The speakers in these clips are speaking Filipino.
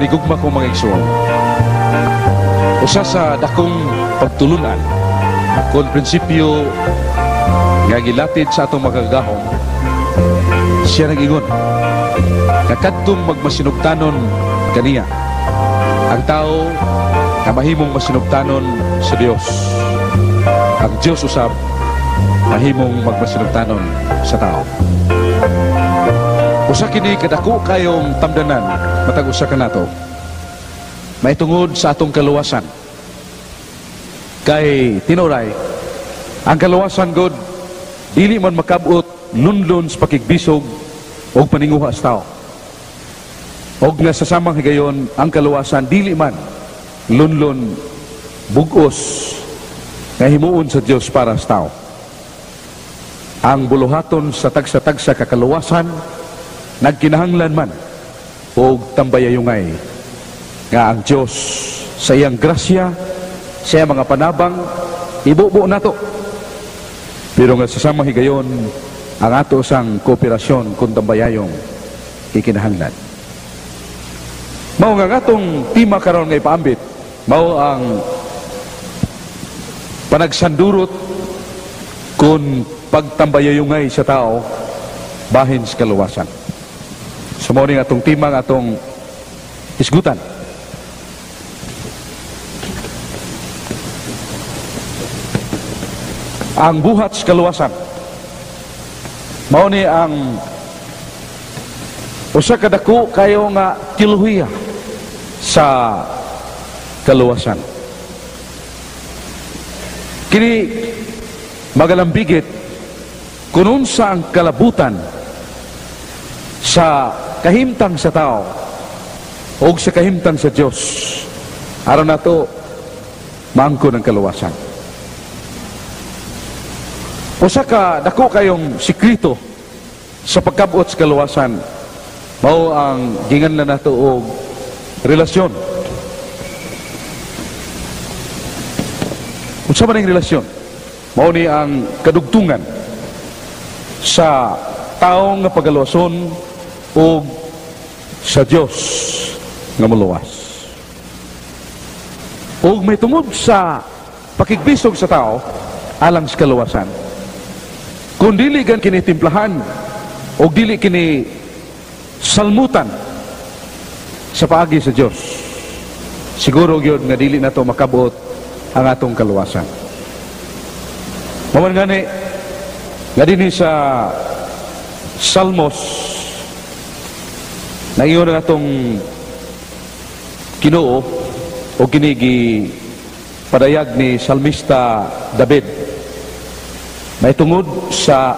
hinigugma ko mga igsoon. Usa sa dakong pagtulunan kung prinsipyo nga gilatid sa atong magagahom, siya nag-ingon na kadtong magmasinugtanon kaniya ang tao na mahimong masinugtanon sa Dios. Ang Dios usab mahimong magmasinugtanon sa tao. Usa kini kadako kayong tamdanan matag usa kanato maitungod sa atong kaluwasan. Kay tinuray ang kaluwasan god dili man makabot lunlon sa pakigbisog o paninguha sa tao. Og nga sa samang higayon ang kaluwasan dili man lunlon bugos nga himuon sa Dios para sa tao. Ang buluhaton sa tagsa-tagsa kakaluwasan nagkinahanglan man og tambayayungay nga ang Dios sa iyang grasya sa iyang mga panabang ibubo nato. Pero nga sa samang higayon ang ato sang kooperasyon kung tambayayong ikinahanglan. Mao nga atong tema karon nga ipaambit mao ang panagsandurot kung pagtambayayungay sa tao bahin sa kaluwasan. Sumao ning atong tema nga atong isgutan. Ang buhat sa kaluwasan. Mao ni ang usa ka dako kayo nga teolohiya sa kaluwasan. Kini magalambigit kung unsa ang kalabutan sa kahimtang sa tao o sa kahimtang sa Dios aron nato maangkon ang kaluwasan. Usa ka dako kayong sikreto sa pagkabot sa kaluwasan mao ang ginganlan nato og relasyon. Unsa man ang relasyon? Mao ni ang kadugtungan sa taong nga pagaluwason o sa Dios nga muluwas. O may tungod sa pakigbisog sa tao alang sa kaluwasan. Kung dili gan kini timplahan o dili kini salmutan sa paagi sa Dios, siguro gyud nga dili nato makabot ang atong kaluwasan. Maman gani nga dinhi sa Salmos naingon nga atong Ginoo o kinigi padayag ni salmista David may tungod sa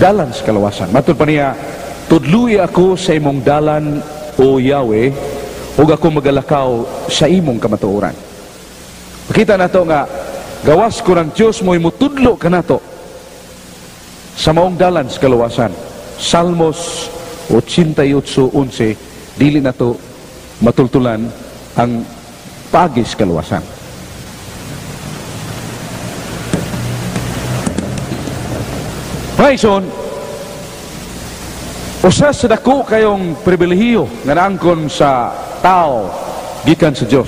dalan sa kaluwasan. Matud pa niya, tudluy ako sa imong dalan o Yahweh ug ako magalakaw sa imong kamatuoran. Makita nato nga gawas ko ng Dios mo imutudlo kanato sa maong dalan sa kaluwasan. Salmos 88:11, dili nato matultulan ang paagi sa kaluwasan. Maison, usa sa dako kayong pribilehiyo nga naangkon sa tao gikan sa Dios.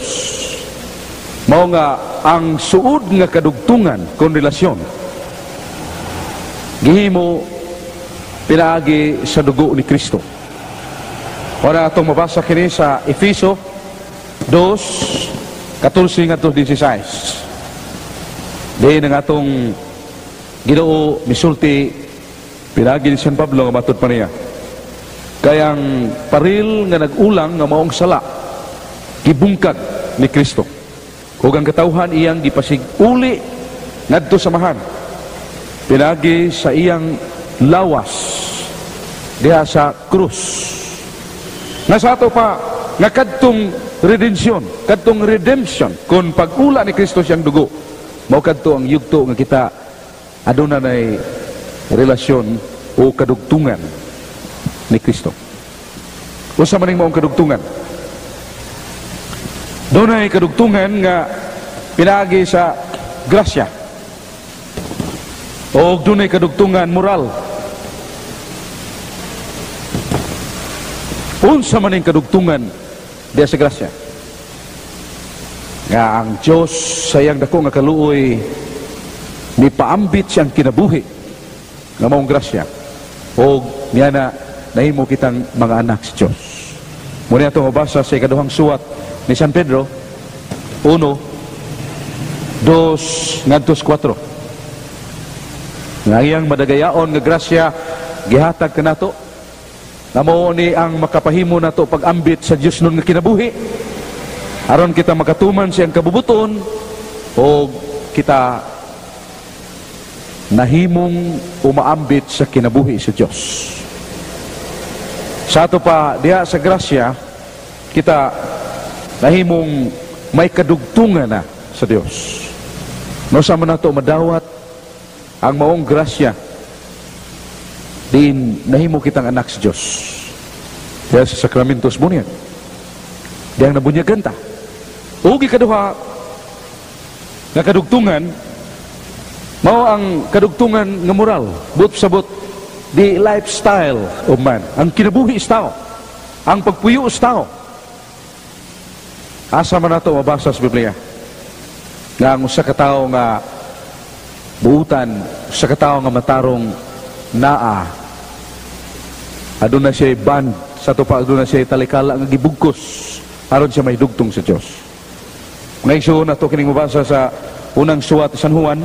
Mao nga ang suod nga kadugtungan kon relasyon gihimo pinaagi sa dugo ni Kristo. Ora atong mabasa kini sa Efeso 2:14-16. Diin ang atong Ginoo misulti pinagi ni San Pablo nga matud pa niya. Kayang paril nga nag-ulang nga maong sala gibungkag ni Kristo. Ug ang katawhan iyang gipasig-uli ngadto sa mahan. Pinagi sa iyang lawas diha sa krus. Nga sa ato pa nga kadtong redemption kung pag-ula ni Kristo siyang dugo mao kadto ang yugto nga kita aduna nay relasyon o kadugtungan ni Kristo. Usa man ning maong kadugtungan? Dunay kadugtungan nga pinaagi sa grasya. O dunay kadugtungan moral. Unsa man ning kadugtungan diya sa grasya. Nga ang Diyos sayang dako nga kaluoy ni paambit siyang kinabuhi nga maong grasya. O niya na nahimo kitang mga anak sa Diyos. Muna itong mabasa sa ikaduhang suwat ni San Pedro 1, 2, ngadtos 4. Nga iyang madagayaon nga grasya gihatag kanato na mao ni ang makapahimo nato pag-ambit sa Dios nun nga kinabuhi aron kita makatuman siyang kabubuton o kita nahimong umaambit sa kinabuhi sa Dios. Sa ato pa diha sa grasya kita nahimong may kadugtungan na sa Dios. No sa man nato madawat ang maong grasya din nahimo kitang anak sa Diyos. Kaya sa sakramentos mo niyan diyang nabunyagan ta. Ugi kaduha nga kadugtungan mao ang kadugtungan nga moral but sabot the lifestyle of man, ang kinabuhi sa tao, ang pagpuyo sa tao. Asa man nato mabasa sa Biblia nga ang usa ka tawo nga buutan, sa katao nga matarong naa aduna siya band sa tupa, aduna siya talikala nga gibugkos aron siya may dugtong sa Dios. Ngayon so na to kining mabasa sa unang suwat San Juan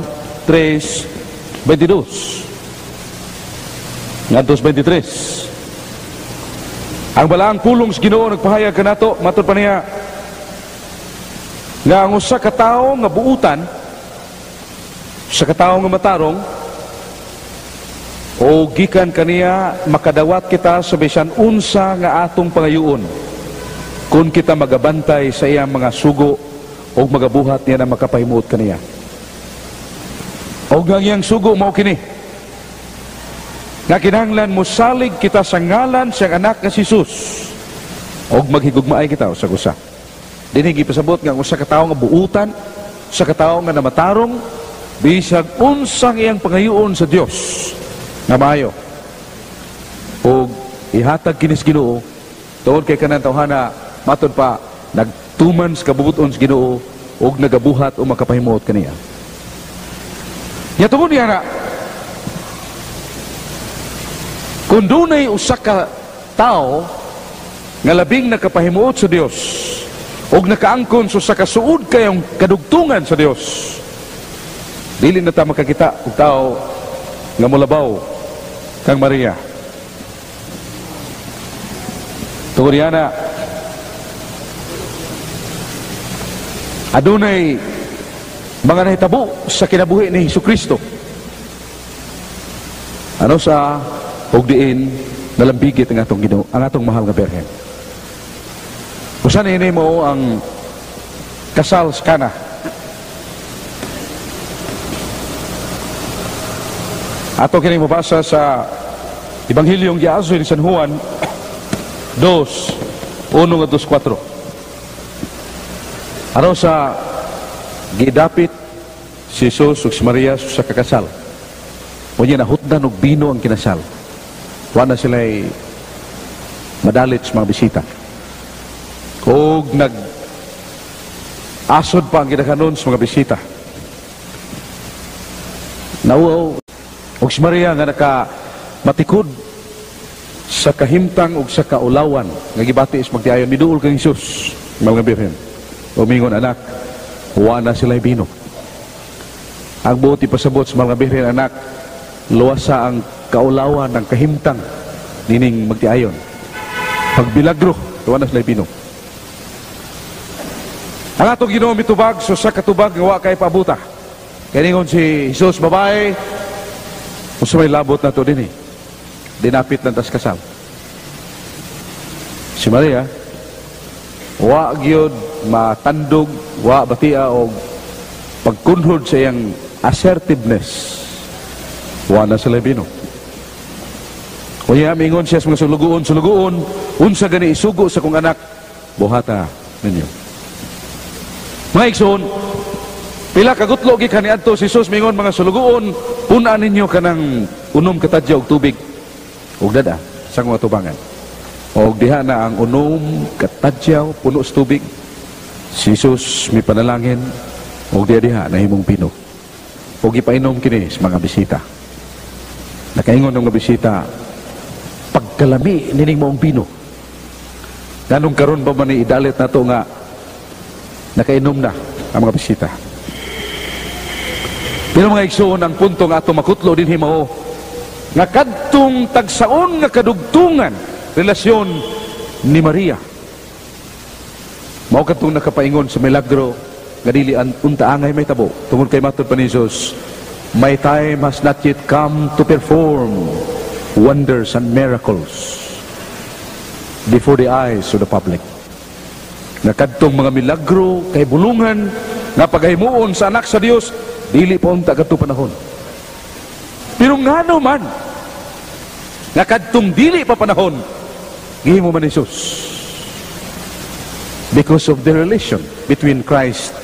3:22 ngadtos 23. Ang balaang pulong sa Ginoo nagpahayag kanato matud pa niya nga ang usa ka tawo nga buutan sa katao nga matarong o gikan kaniya makadawat kita sa bisan unsa nga atong pangayuon kung kita magabantay sa iyang mga sugo o magabuhat niya na makapahimuot kaniya. O ang iyang sugo mao kini nga kinahanglan mo salig kita sa ngalan siyang anak nga si Jesus o maghigugmaay kita sa gusa. Dinhi gipasabot nga usa ka tawo nga buutan sa katao nga namatarong bisag unsang iyang pangayoon sa Dios nga maayo o ihatag kinis Ginoo tungod kay kanang tawhana matud pa nagtuman sa kabubuton sa Ginoo o nagabuhat o makapahimuot kaniya. Nya tungod niya na kung dunay usa ka tao nga labing nakapahimuot sa Dios o nakaangkon sa kasuod kayong kadugtungan sa Dios, dili na ta makakita og tao nga molabaw kang Maria. Tungod niya na adunay mga nahitabo sa kinabuhi ni Hesukristo. Ano sa og diin nalambigit ang atong Ginoo, ang atong mahal nga Birhen. Usa ni mo ang kasal sa Kana. Ato kini mabasa sa Ebanghelyong giaso ni San Juan 2:1-4. Ano sa gidapit si Jesus ug si Maria sa kakasal. Unya nahutdan og bino ang kinasal. Wa na sila'y madalit sa mga bisita. Og asod pa ang ginakanon sa mga bisita. Nauaw og si Maria nga matikod sa kahimtang ug sa kaulawan nga gibati is magtiayon miduol kang Hesus mga Birhen. Umingon anak, wa na sila bino. Ang buot ipasabot sa mga Birhen anak, luwasa ang kaulawan ng kahimtang nining magtiayon. Pagbilagro, wa na sila bino. Ang atong Ginoo mitubag sa katubag nga wa kay pabuta. Kaningon si Hesus babae kung may labot na ito din dinapit ng tas kasal. Si Maria wa gyud matandog, wa batia o pagkunhod sa iyang assertiveness. Wa na sila bino. Kuya mingon siya sa mga sulugoon, unsa gani isugo sa kong anak, buhata ninyo. Mga igsoon, pila kagutlo gi kaniadto si Jesus mingon mga sulugoon, punan ninyo kanang unom katadyaw og tubig ug dada sa mga tubangan. O diha na ang unom, katadyaw, puno sa tubig. Si Jesus may panalangin, o diha na himong pino. O gipainom kini sa mga bisita. Nakaingon ng mga bisita, pagkalami nining maong pino. Ganong karon ba man idalit na to nga nakainom na ang mga bisita. Pero mga igsoon, ang punto nga ato makutlo din himao nga kadtong tagsaon nga kadugtungan relasyon ni Maria. Mao kadtong nakapaingon sa milagro nga dili unta angay may tabo. Tungod kay matud pa ni Jesus, my time has not yet come to perform wonders and miracles before the eyes of the public. Nga kadtong mga milagro kay bulungan nga paghimuon sa anak sa Dios dili pa unta kadto panahon. Pero ngano man nga kadtong dili pa panahon gihimo man ni Jesus because of the relation between Christ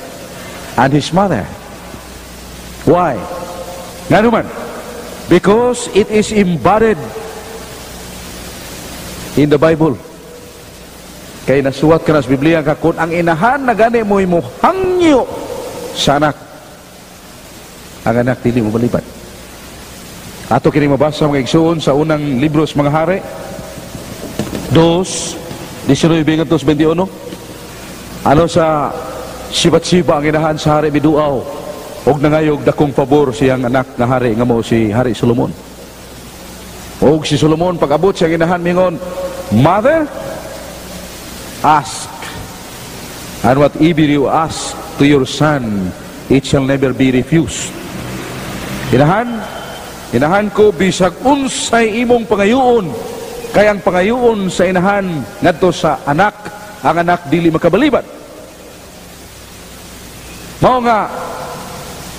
and his mother. Why? Ngano man? Because it is embodied in the Bible. Kay nasuwat ka na sa Biblia nga kung ang inahan na gani mo hangyo sa anak, ang anak dili mo malipad. Ato kini mabasa mga igsoon sa unang libro sa mga hari 2:19-21. Ano sa sibat-siba ang inahan sa hari biduaw og nangayog dakong pabor siyang anak nga hari nga mo si Hari Solomon. Og si Solomon pag-abot siyang inahan mingon, Mother, ask, and whatever you ask to your son, it shall never be refused. Inahan ko bisag unsay imong pangayoon, kay ang pangayoon sa inahan ngadto sa anak, ang anak dili makabaliban. Mao nga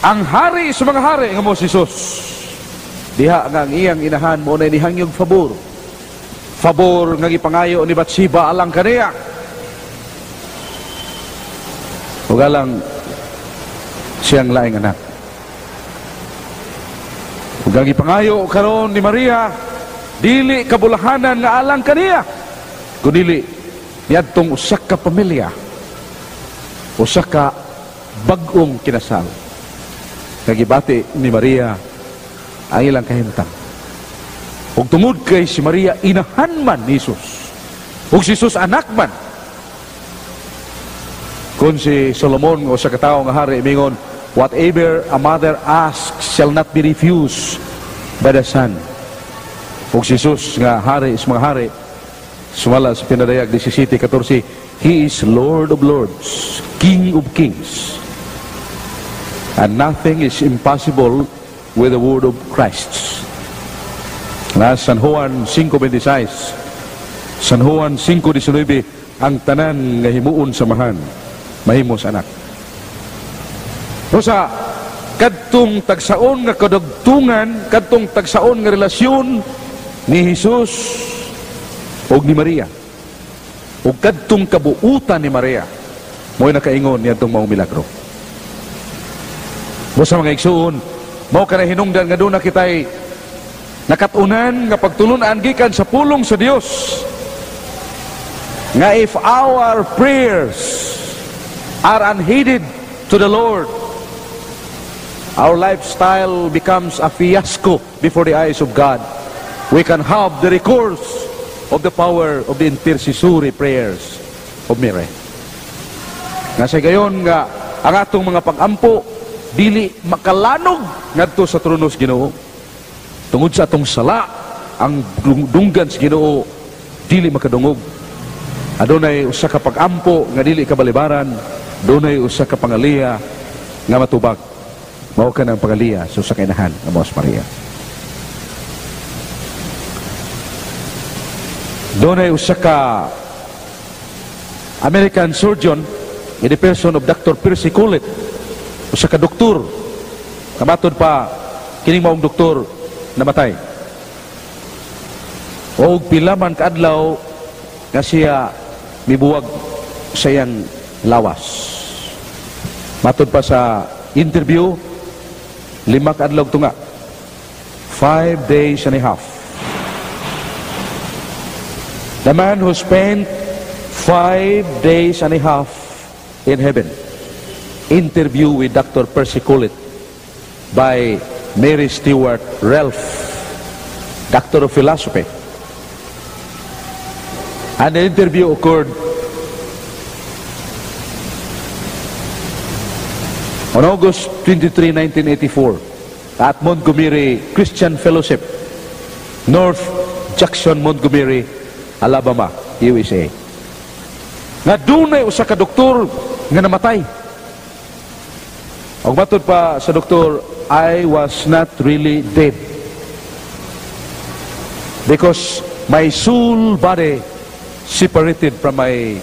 ang hari sa mga hari nga mo si Jesus, diha nga ang iyang inahan mo na nihangyog Fabor nga gipangayo ni Bathsheba alang kaniya. Ug alang siyang laing anak. Ug ang gipangayo karon ni Maria dili kabulahanan nga alang kaniya, kundi niadtong usa ka pamilya, usa ka bag-ong kinasal. Nagibati ni Maria ang ilang kahimtang. Ug tungod kay si Maria inahan man ni Jesus, ug si Jesus anak man. Kung si Solomon o sa katawo nga hari mingon, whatever a mother asks shall not be refused by the son. Ug si Jesus nga hari sa mga hari, sumala sa pinadayag 17:14, He is Lord of Lords, King of Kings, and nothing is impossible with the word of Christ. Na San Juan 5:26, San Juan 5:19, ang tanan nga himuon samahan mahimos anak. Sa kadtong tagsaon nga kadugtungan, kadtong tagsaon nga relasyon ni Jesus ug ni Maria, ug kadtong kabuutan ni Maria, mo'y nakaingon niadtong maong milagro. Sa mga igsoon, mao kana hinungdan nga doon na kitay nakatunan nga pagtulunan gikan sa pulong sa Dios nga if our prayers are unheeded to the Lord, our lifestyle becomes a fiasco before the eyes of God. We can have the recourse of the power of the intercessory prayers of Mary. Nga sa gayon nga ang atong mga pag-ampo dili makalanog ngadto sa trono sa Ginoo. Tungod sa atong sala, ang dunggan sa Ginoo dili makadungog. Adunay usa ka pag-ampo nga dili kabalibaran, dunay usa ka pangaliya nga matubag. Mao ka ng pangaliya sa usa ka inahan nga mao si Maria. Dunay usa ka American surgeon in the person of Dr. Percy Collett, usa ka doktor, kamatod pa kining maong doktor namatay. O pila man kaadlaw nga siya mibuwag sa iyang lawas. Matod pa sa interview, 5 kaadlaw tunga, 5 days and a half. The man who spent 5 days and a half in heaven. Interview with Dr. Percy Collett by Mary Stewart Ralph, Doctor of Philosophy. And the interview occurred on August 23, 1984 at Montgomery Christian Fellowship, North Jackson, Montgomery, Alabama, USA. Nga dunay usa ka doktor nga namatay. Og matod pa sa doktor, I was not really dead because my soul body separated from my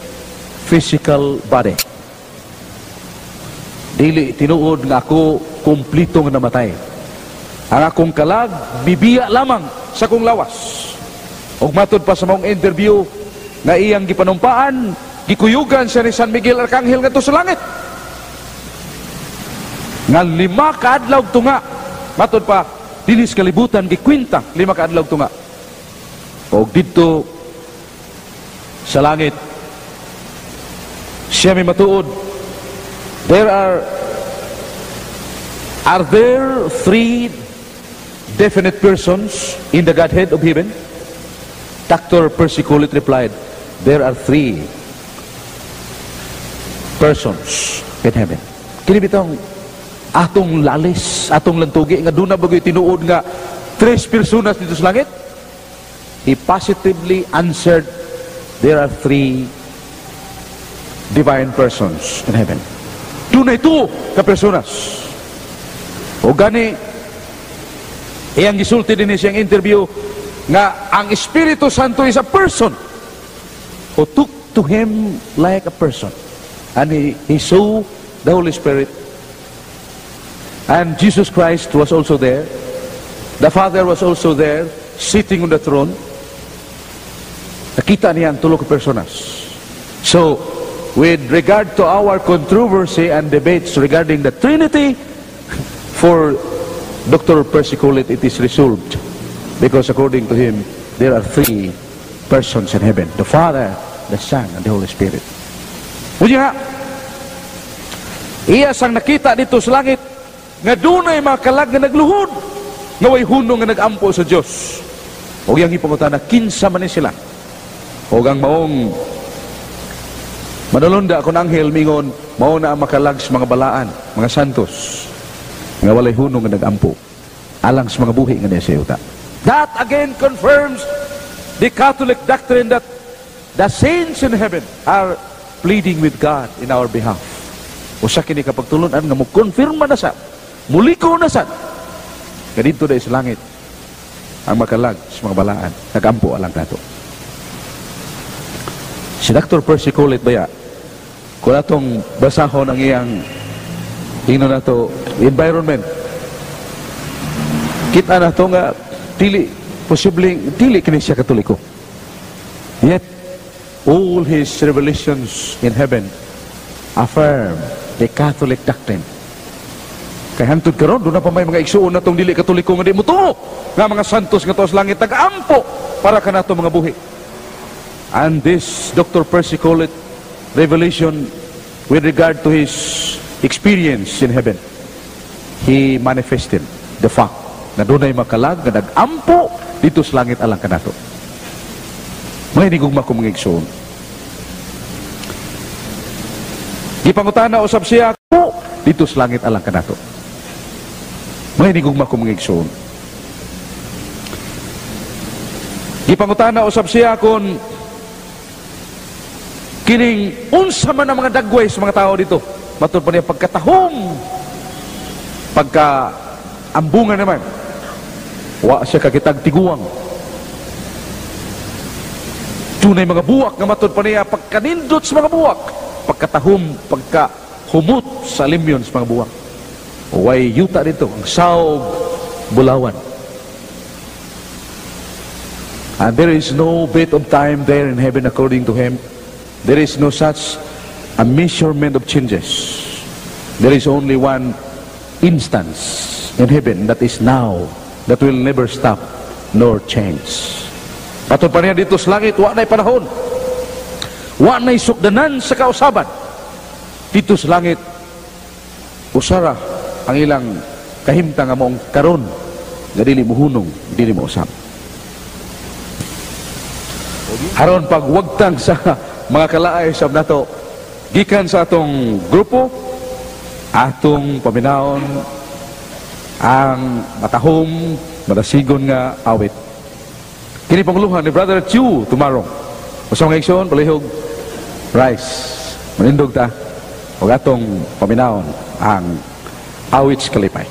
physical body. Dili tinuod nga ako kumplito nga namatay. Ang akong kalag bibiya lamang sa kong lawas. Og matod pa sa mong interview nga iyang gipanumpaan, gikuyugan siya ni San Miguel Arcangel ngadto sa langit. Nga 5 ka adlaw tunga, matod pa dinis kalibutan gikwinta 5 ka adlaw tunga. Og didto sa langit siya may matuod, are there 3 definite persons in the Godhead of heaven? Dr. Percy Collett replied, there are 3 persons in heaven. Kini bitong atong lalis, atong lantugi nga doon na bagoy tinuod nga 3 personas dito sa langit. He positively answered, there are 3 divine persons in heaven. Doon na ito ka personas. O gani, iyang gisulti din siyang interview nga ang Espiritu Santo is a person who took to him like a person. And he saw the Holy Spirit. And Jesus Christ was also there. The Father was also there, sitting on the throne. Nakita niya ang tulo ka personas. So, with regard to our controversy and debates regarding the Trinity, for Dr. Percy Collett, it is resolved. Because according to him, there are 3 persons in heaven. The Father, the Son, and the Holy Spirit. Unya, iya sang nakita dito sa langit, nga dunay mga kalag nga nagluhod, nga way hunong nga nagampo sa Diyos. O yang ipangutana, kinsa man ni sila. O ang maong manulunda akong anghel mingon, mao na ang makalag sa mga balaan, mga santos, nga walay hunong nga nagampo, alang sa mga buhi nga niya sa yuta. That again confirms the Catholic doctrine that the saints in heaven are pleading with God in our behalf. O sa kini kapagtulunan nga mo konfirma na sa, muliko na sa, ganito na sa langit, ang makalag sa mga balaan, nagampo alang nato. Si Dr. Percy Collett baya, kung atong basahon ang iyang tingnan na to, environment, kita na to nga dili kini siya Katoliko. Yet all his revelations in heaven affirm the Catholic doctrine. Kay hantod karon doon na pa may mga igsuon na tong dili Katoliko nga di mo tuo nga mga santos nga to sa langit nag-ampo para kanato mga buhi. And this Dr. Percy Collett revelation with regard to his experience in heaven, he manifested the fact na doon ay makalag nga nag-ampo dito sa langit alang kanato. May nigugma ko mga igsoon. Gipangutana usab siya ako dito sa langit alang kanato. May nigugma ko mga igsoon. Gipangutana usab siya kon kining unsa man ang mga dagway sa mga tao dito. Matud pa niya pagkatahong, pagka-ambungan naman, wa siya kakitag tiguang. Tunay mga buwak nga matud pa niya pagkanindot sa mga buwak, pagkatahom, pagkahumot sa limyon sa mga buwak. Way yuta dito, ang saog, bulawan. And there is no bit of time there in heaven according to him. There is no such a measurement of changes. There is only one instance in heaven that is now, that will never stop nor change. Patod pa niya dito sa langit, wa na'y panahon, wa na'y sukdanan sa kausaban. Dito sa langit, usara ang ilang kahimtang nga maong karon, nga dili muhunong, dili mo usab. Haron pagwagtang sa mga kalaay sab nato, gikan sa atong grupo, atong paminaon ang matahom, madasigon nga awit. Kini panguluhan ni Brother Chu tomorrow. Usang ngayon, palihog rice. Manindog ta. Huwag atong paminaon ang awit kalipay.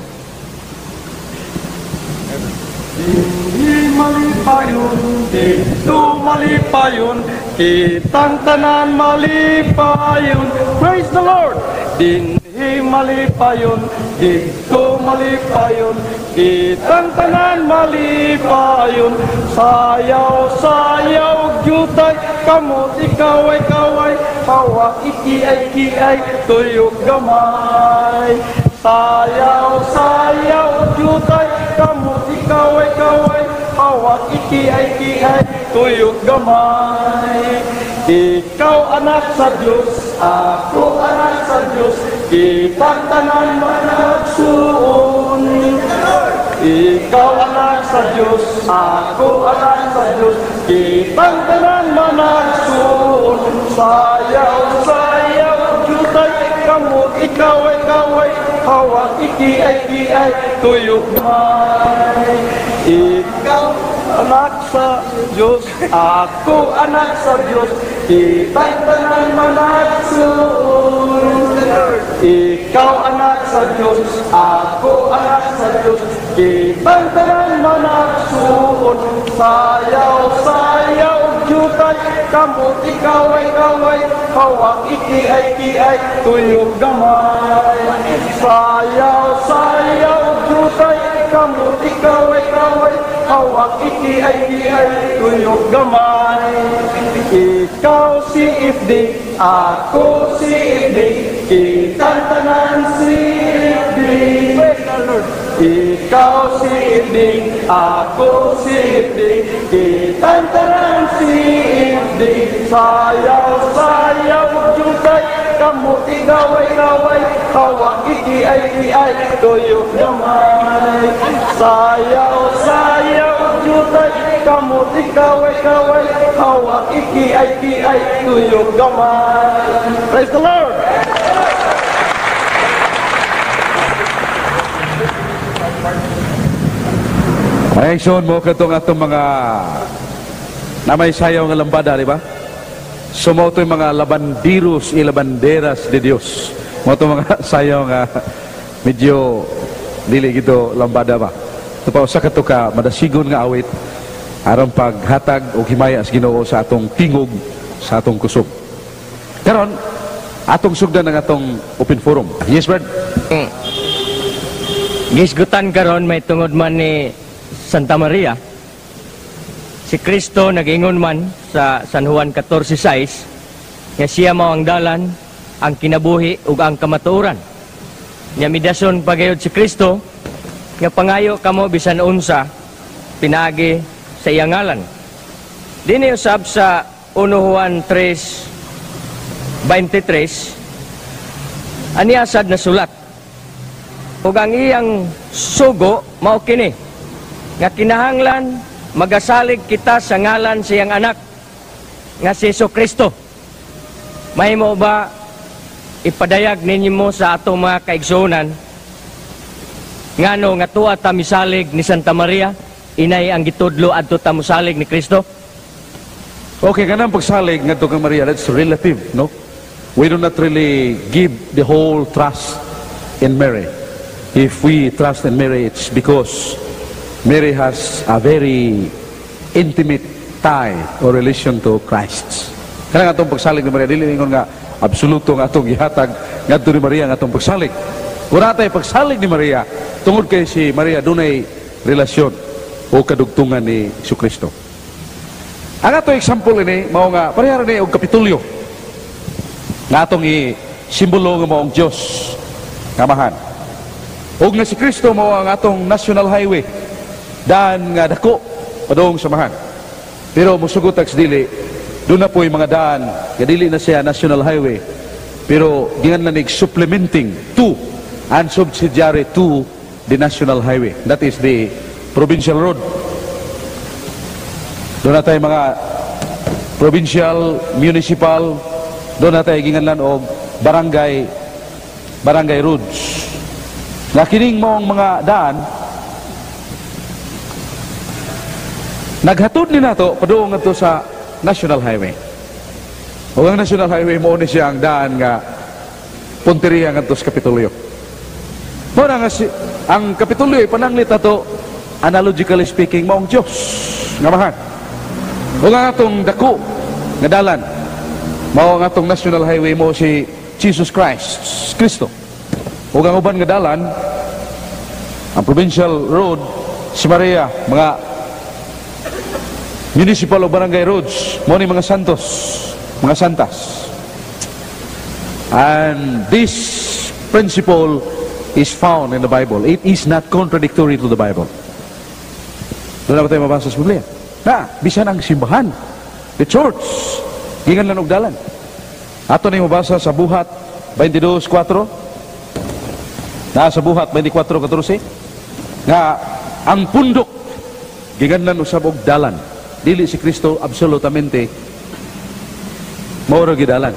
Dinhi malipayon, dito malipayon, kitang tanan malipayon. Praise the Lord! Dinhi malipayon, dito malipayon, kitang tanan malipayon. Sayaw, sayaw, jutay, kamot ikaway-kaway, hawa ikiay-kiay, tuyog gamay. Sayaw, sayaw, jutay, kamot ikaway-kaway, hawak ikiay-kiay, tuyog gamay. Ikaw anak sa Diyos, ako anak sa Diyos, kitang tanan managsuon. Ikaw anak sa Diyos, ako anak sa Diyos, kitang tanan managsuon. Sayaw, sayaw, jutay, kamot ikaway-kaway, hawak ikiay-kiay, tuyog gamay. Ikaw anak sa Diyos, ako anak sa Diyos, kitang tanan managsuon. Ikaw anak sa Diyos, ako anak sa Diyos, kitang tanan managsuon. Sayaw, sayaw, jutay, kamot ikaway-kaway, hawak ikiay-kiay, tuyog gamay. Sayaw, sayaw, jutay, kamot ikaway-kaway, hawak ikiay-kiay, tuyog gamay. Ikaw si Ifdi, ako si Ifdi, kitang tanan si Ifdi. Ikaw si Ifdi, ako si Ifdi, kitang tanan si Ifdi. Sayaw, sayaw, jutay, kamot ikaway-kaway, hawak ikiay-kiay, tuyog gamay. Sayaw, sayaw, jutay, kamot ikaway-kaway, hawak ikiay-kiay, tuyog gamay. Praise the Lord! Maayson mo katong atong mga namay sayaw nga lambada, di ba? So mo ito yung mga labandiros y labanderas de Dios. Mo ito mga sayaw nga medyo dili gito lambada ba. Ito pa usa kato ka madasigon nga awit aron paghatag o himaya sa Ginoo sa atong tingog, sa atong kusog. Karon atong sugdan ng atong open forum. Yes, Brad? Gisgutan karon may tungod man ni Santa Maria. Si Kristo nag-ingon man sa San Juan 14:6 nga siya mao ang dalan, ang kinabuhi ug ang kamatuoran. Nya midason pagayod si Kristo nga pangayo kamo bisan unsa pinagi sa iyang ngalan. Dinhi usab sa 1 Juan 3:23 aniasad na sulat. Ug ang iyang sugo mao kini nga kinahanglan magasalig kita sa ngalan sa iyang anak nga si Jesucristo. Mahimo ba ipadayag ninyo mo sa atong mga kaigsuonan ngano nga tuwa ta misalig ni Santa Maria, inay ang gitudlo adto ta mosalig ni Kristo? Okay, kanang pagsalig ngadto kang Maria, that's relative, no? We do not really give the whole trust in Mary. If we trust in Mary, it's because Mary has a very intimate tie or relation to Christ. Kanang atong pagsalig ni Maria, dili ningon nga absoluto nga atong gihatag ngadto ni Maria nga atong pagsalig. Wala tay pagsalig ni Maria tungod kay si Maria dunay relasyon o kadugtungan ni Jesucristo. Ang ato example ini mao nga parehara ni og Kapitulyo nga atong i-simbolo nga maong Dios nga amahan. Og nga si Kristo mao ang atong national highway daan nga dako padung samahan. Pero musugot tax dili, doon na po yung mga daan, kadili na siya national highway. Pero gingan na supplementing to and subsidiary to the national highway. That is the provincial road. Doon na tayo mga provincial, municipal, doon na tayo ginganlan o barangay roads. Nakining mo ang mga daan, naghatod ni nato padung ngadto sa national highway. O ang national highway mo ni siya ang daan nga punteriya ngadto sa Kapitolyo. Mura nga ang Kapitolyo pananglit nato analogically speaking maong Dios nga mahal. O nga atong dako nga dalan mao nga atong national highway mo si Jesus Christ, Kristo. O ang uban nga dalan ang provincial road si Maria, mga municipal o barangay roads mo ni mga santos, mga santas. And this principle is found in the Bible. It is not contradictory to the Bible. Doon na ba tayo mabasa sa Biblia? Na, bisan ang simbahan, the church, gingan lang og dalan. Ato na yung mabasa sa Buhat 22:4. Na sa Buhat 24:14 nga ang pundok gingan usab og dalan. Dili si Kristo absolutamente mao ra gidalan.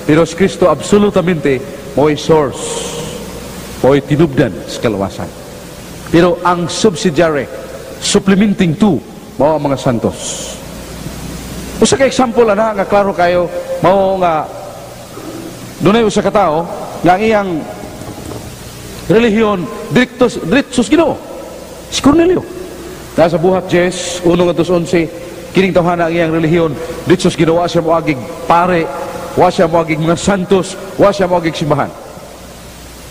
Pero si Kristo absolutamente mo'y source, mo'y tinubdan sa kalawasan. Pero ang subsidiary, supplementing to, mao ang mga santos. Usa ka example ana nga klaro kayo, mao nga dunay usa ka tawo nga iyang relihiyon diretsos Ginoo. Si Cornelio. Nasa Buhat 10, 1-11, kining tawhana ang iyang relihiyon, diretsos Ginoo, wa siya moagig pare, wa siya moagig mga santos, wa siya moagig simbahan.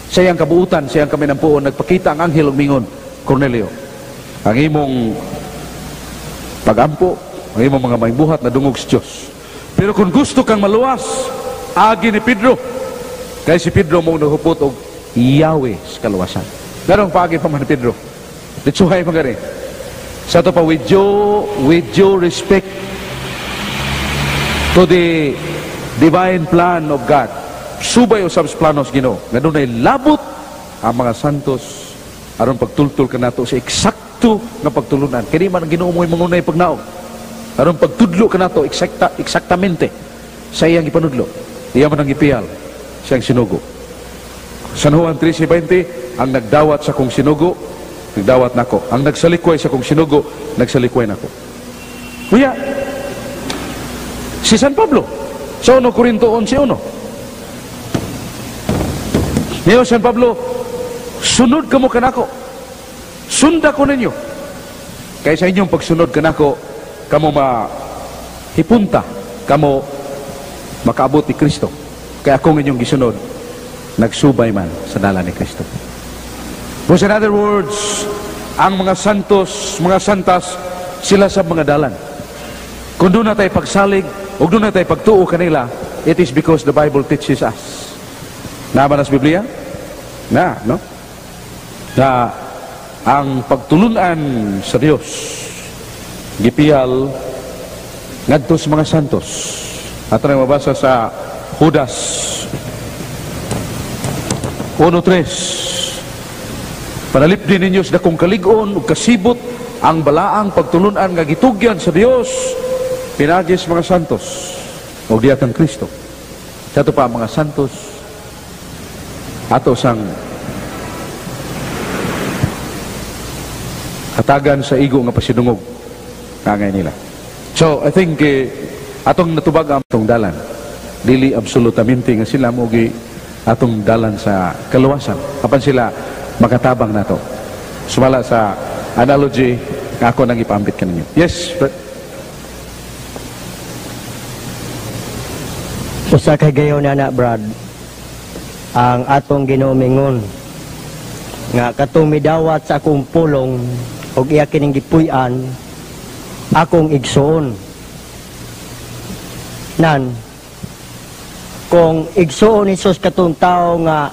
Sa iyang kabuutan, sa iyang kaminampuon, nagpakita ang anghel ug mingon, Cornelio, ang imong pagampo, ang imong mga mahibuhat na dungog sa Diyos. Pero kung gusto kang maluwas, agi ni Pedro, kay si Pedro mong nahupot og Yahweh sa kaluwasan. Darong paagi pa man ni Pedro. Ditsuhay pa gani. Sa ito pa, with due respect to the divine plan of God, subay usab sa planos Ginoo nga dunay labot ang mga santos aron pagtultol kanato sa eksakto nga pagtulunan. Kini man ang Ginoo mo'y mangunay pagnaog aron pagtudlo kanato eksaktamente sa iyang ipanudlo. Iya man ang ipiyal siyang sinugo. San Juan 13:20, ang nagdawat sa kong sinugo, nagdawat nako. Ang nagsalikway sa kong sinugo, nagsalikway nako. Kuya, si San Pablo, sa 1 Corinto 11:1. Niyo San Pablo, sunod kamo kanako. Sunda ko ninyo. Kaya sa inyong pagsunod kanako, kamo mahipunta, kamo makaabot ni Kristo. Kaya akong inyong gisunod, nagsubay man sa dalan ni Kristo. So in other words, ang mga santos, mga santas, sila sa mga dalan. Kung doon na tayo pagsalig, o doon na tayo pagtuo kanila, it is because the Bible teaches us. Naman sa Biblia? No? Na ang pagtulunan sa Diyos, gipiyal ngadto sa mga santos. Ato na mabasa sa Judas 1:3. Panalip din ninyo sa dakong kalig-on ug kasibot ang balaang pagtulunan nga gitugyan sa Dios pinagi sa mga santos o diya kang Kristo. Sa ito pa mga santos ato sang katagan sa igo nga pasidungog kangay nila. So I think atong natubag ang atong dalan dili absolutamente nga sila mo atong dalan sa kaluwasan apan sila makatabang nato. Sumala sa analogy nga ako nang ipambit kaninyo. Yes, Fred? Usa kay gayon na Brad, ang atong ginumingon nga katong midawat sa akong pulong og iya kining gipuy-an akong igsuon. Nan kung igsuon ni Jesus katong tao nga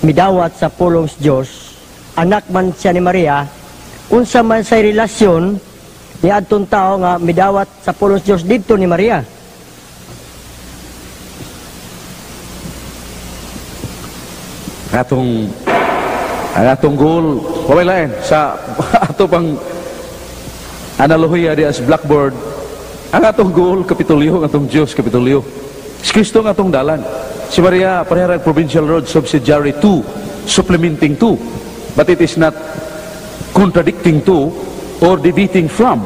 midawat sa pulong sa Dios, anak man siya ni Maria, unsa man say relasyon niadtong tao nga midawat sa pulos Dios didto ni Maria. Ang atong goal, pamailain, sa ato pang analohiya di as blackboard, ang atong goal, Kapitolyo, ang atong Diyos, Kapitolyo. Si Kristo ang atong dalan. Si Maria, parehara provincial road, subsidiary to, supplementing to, but it is not contradicting to or deviating from.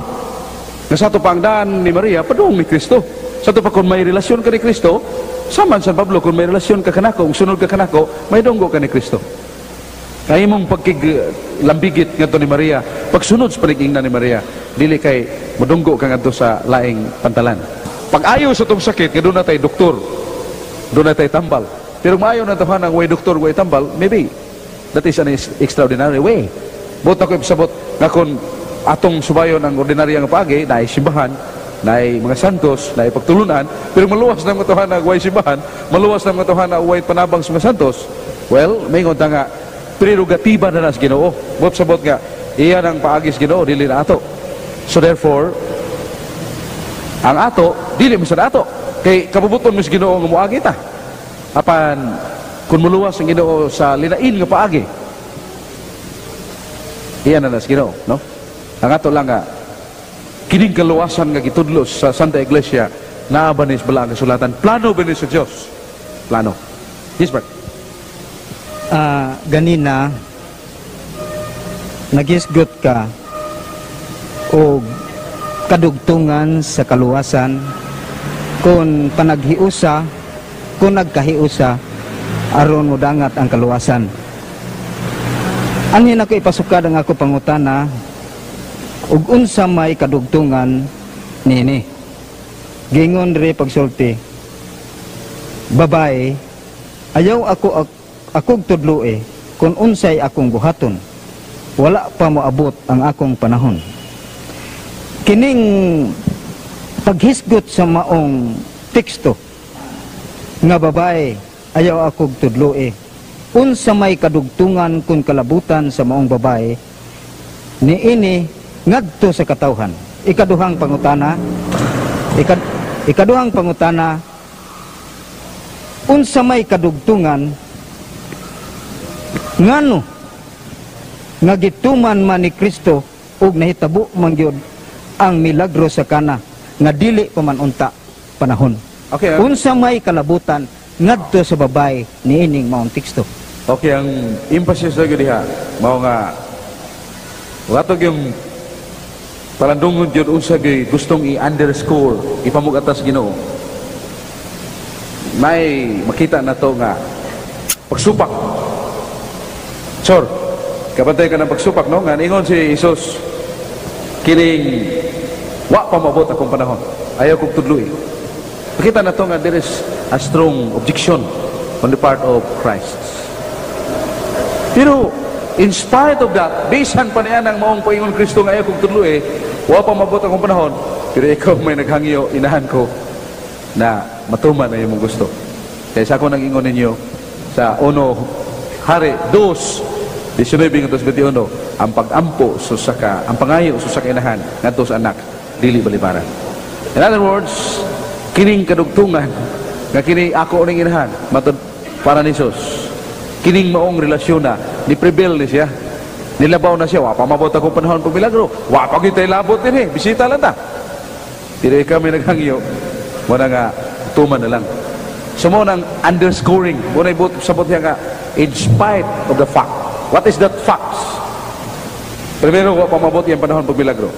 Nga sa ato pang daan ni Maria, padung ni Kristo. Sa ato pa kung may relasyon ka ni Kristo, saman San Pablo, kung may relasyon ka kanako, kung sunod ka kanako, may dunggo ka ni Kristo. Kaya mong pagkiglambigit nga ni Maria, pagsunod sa paligingnan ni Maria, dili kay madunggo ka nga sa laing pantalan. Pag ayaw sa itong sakit, nga doon na tayo doktor, doon na tayo tambal. Pero maayaw na tahan ng way doktor, way tambal, maybe that is an extraordinary way. Buot na ko ipasabot nga kung atong subayon ang ordinaryang paagi, na simbahan, na mga santos, na pagtulunan, pero maluwas na mga tahan ng way simbahan, maluwas na mga tahan ng way panabang sa mga santos, well, may ngonta nga, prerogatiba na nas Ginoo. Buot sabot nga, iyan ang paagis Ginoo, dili na ato. So therefore, ang ato, dili mo sa ato. Kay kabubuton mo sa Ginoo nga muagi ta. Apan, kung muluwas ang Ginoo sa linain nga paagi, iyan na nas Ginoo, no? Ang ato lang nga, kining kaluwasan nga gitudlos sa Santa Iglesia, naabanis bala ang kasulatan. Plano ba ni sa Diyos? Plano. Yes, Bert. Ganina nagisgot ka o kadugtungan sa kaluwasan kung panaghiusa, kung nagkahiusa aron modangat ang kaluwasan. Anin ako ipasukad ang ako pangutana ug unsa may kadugtungan nini. Gingon re pagsulti, babae, ayaw akong tudloe kung unsay akong buhaton, wala pa moabot ang akong panahon. Kining paghisgot sa maong teksto nga babae, ayaw akong tudloe, unsa may kadugtungan kung kalabutan sa maong babae, niini ngadto sa katawhan. Ikaduhang pangutana, unsa may kadugtungan ngano nga gituman man ni Kristo ug nahitabo man gyud ang milagro sa kana nga dili pa man unta panahon. Okay, unsa may kalabutan ngadto sa babae niining maong teksto. Okay, ang emphasis na gyud diha mao nga wato yung palandungon gyud unsa gyud gustong i-underscore ipamugatas Ginoo. May makita na to nga pagsupak. Sure, kapantay ka ng pagsupak, no? Nga ingon si Jesus, kining wa pa mabot akong panahon, ayaw kong tudloy. Makita na to nga there is a strong objection on the part of Christ. Pero in spite of that, bisan pa niya ng maong paingon Kristo nga ayaw kong tudloy, wa pa mabot akong panahon, pero ikaw may naghangyo, inahan ko na matuman na yung gusto. Kaya sa ako nang ingon ninyo sa Hari 2:19-21, ang pag-ampo susaka, ang pangayo susaka inahan ngadto sa anak dili balibaran. In other words, kining kadugtungan nga kini ako ning inahan matud para ni Jesus. Kining maong relasyon na ni prevail ni siya. Nilabaw na siya, wa pa mabot akong panahon pag milagro. Wa pa gyud tay labot din bisita lang ta. Dili kami naghangyo, wala nga tuman na lang. So mo nang underscoring, mo na sabot niya nga in spite of the fact. What is that facts? Primero, wa pa mabot yung panahon pag milagro.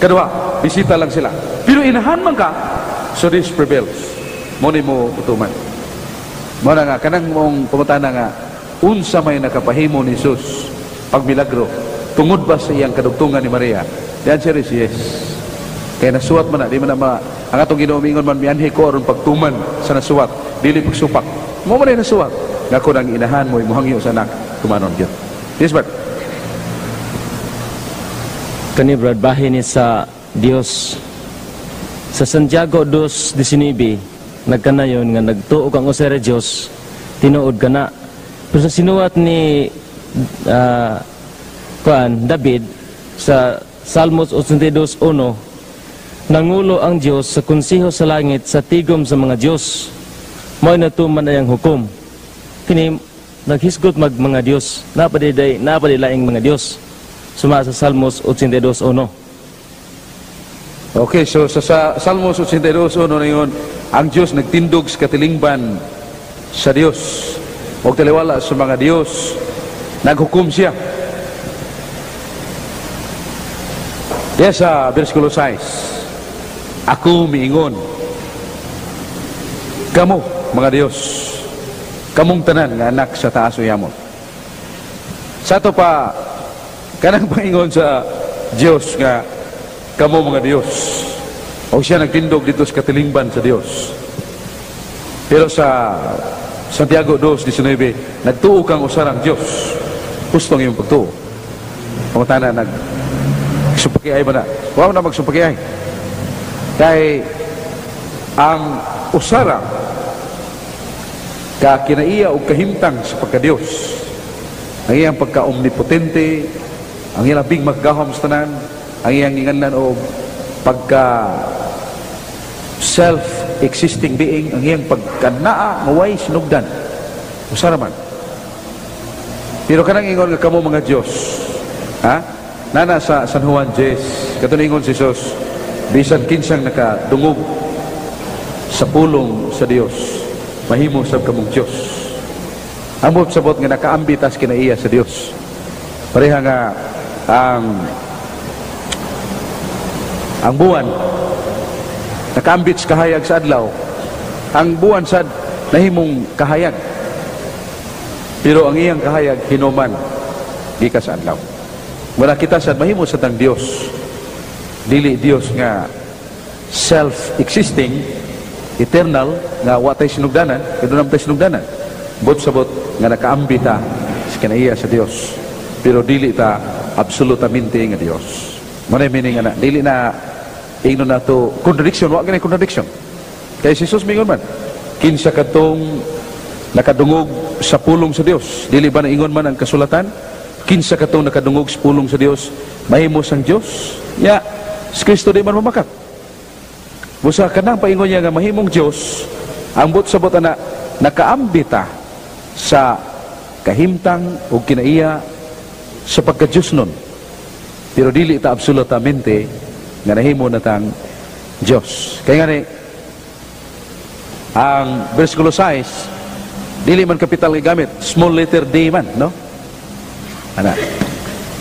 Kadua, bisita lang sila. Pero inahan man ka, so this prevails. Mo ni mo utuman. Mo na nga, kanang mong pangutana nga, unsa may nakapahimo ni Jesus pag milagro, tungod ba sa iyang kadugtungan ni Maria? The answer is yes. Kaya nasuwat man na, di man na ang atong Ginoo man mianhi ko aron pagtuman sa nasuwat, dili pagsupak. Mo man na nasuwat, nga ko nang inahan mo, imuhangyo sa anak, tumanon yun. Yes, Bert. Kani brad bahin ni sa Dios sa Santiago 2:19 nagkanayon nga nagtuo kang usay Dios tinuod kana. Pero sa sinuwat ni David sa Salmos 82:1, nangulo ang Dios sa konseho sa langit sa tigom sa mga Dios. Mo'y natuman ayang hukom. Kini naghisgot mga Dios, napadilaing mga Dios. Suma sa Salmos 82:1. Okay, so sa Salmos 82:1 na yun, ang Diyos nagtindog sa katilingban sa Dios o taliwala sa mga Dios, naghukom siya. Yes, sa versikulo 6, ako miingon, kamo mga Dios, kamong tanan nga anak sa taas o yamon. Sa ito pa, kanang paingon sa Diyos nga kamo mga Dios, o siya nagtindog dito sa katilingban sa Dios. Pero sa Santiago 2:19, nagtuo kang usarang Dios, gusto ng iyong pagtuo. Ang tanan nagsumpakiay ba na? Huwag na magsumpakiay. Kay ang usarang ka kinaiya o kahimtang sa pagka-Diyos, ang iyang pagka-omnipotente, ang iyang labing maggahom sa tanan, ang iyang ingalan o pagka self-existing being, ang iyang pagkanaa maway sinugdan usaraman. Pero kanang ingon nga kamo mga Diyos, ha? Nana sa San Juan 10, katong ingon si Jesus, bisan kinsang nakadungog sa pulong sa Dios, mahimo sab kamong Dios. Ang sabot nga nakaambitas kinaiya sa Dios. Pareha nga ang buwan nakaambit sa kahayag sa adlaw, ang buwan sad nahimong kahayag, pero ang iyang kahayag hinuman gikan sa adlaw. Wala kita sad mahimo sa tang Dios, dili Dios nga self-existing, eternal, nga watay sinugdanan, kadunam tay sinugdanan. Bot sabot nga nakaambita sa kinaiya sa Dios, pero dili ta absolutamente nga Dios. Muna meaning na dili na ingnon na to contradiction, wa ganay contradiction. Kaya si Jesus mingon man, kinsa katong nakadungog sa pulong sa Dios, dili ba na ingon man ang kasulatan, kinsa katong nakadungog sa pulong sa Dios, mahimo sang Dios. Ya, si Kristo di man mamakat. Busa kanang paingon niya nga mahimong Dios, ang bot sabot ana nakaambita sa kahimtang o kinaiya sa pagka-Diyos nun, pero dili ta absolutamente nga nahimo na tang Diyos. Kaya nga ni ang versikulo 6, dili man kapital nga gamit, small letter D man, no? Ana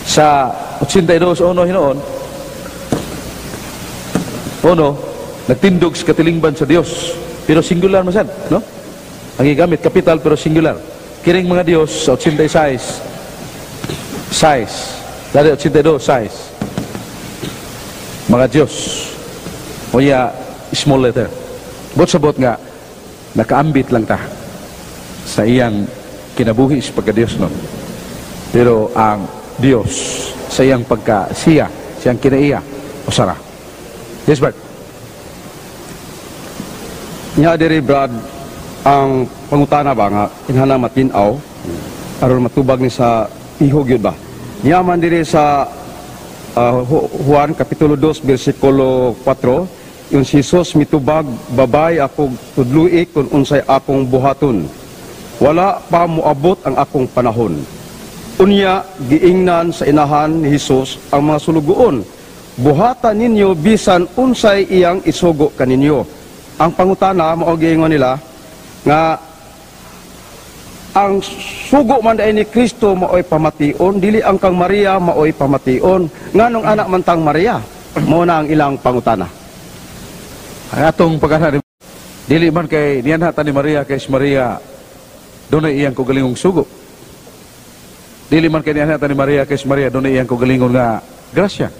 sa 82:1 hinoon, nagtindog sa katilingban sa Dios, pero singular man sad, no? Ang gigamit kapital pero singular. Kiring mga Dios sa 86 dari 82:6, mga Diyos o ya small letter. Bot sabot nga nakaambit lang ta sa iyang kinabuhi sa pagka-Diyos nun, pero ang Diyos sa iyang pagka-siya, siyang kinaiya o sara. Yes, Bert? Nya diri Brad, ang pangutana ba nga inhana matinaw aron matubag ni sa ihog yun ba? Yaman diri sa Juan kapitulo 2 bersikulo 4, yung si Jesus mitubag, babay ako tudluik kung unsay akong buhaton, wala pa moabot ang akong panahon. Unya giingnan sa inahan ni Jesus ang mga sulugoon, buhatan ninyo bisan unsay iyang isugo kaninyo. Ang pangutana mao giingon nila nga ang sugo man ay ni Kristo maoy pamation, dili ang kang Maria maoy pamation. Nganong anak man tang Maria? Mao na ang ilang pangutana. Ang atong pagkana dili man kay niyanhata ni Maria kay si Maria dunay iyang kugalingong sugo. Dili man kay niyanhata ni Maria kay si Maria dunay iyang kugalingon nga grasya.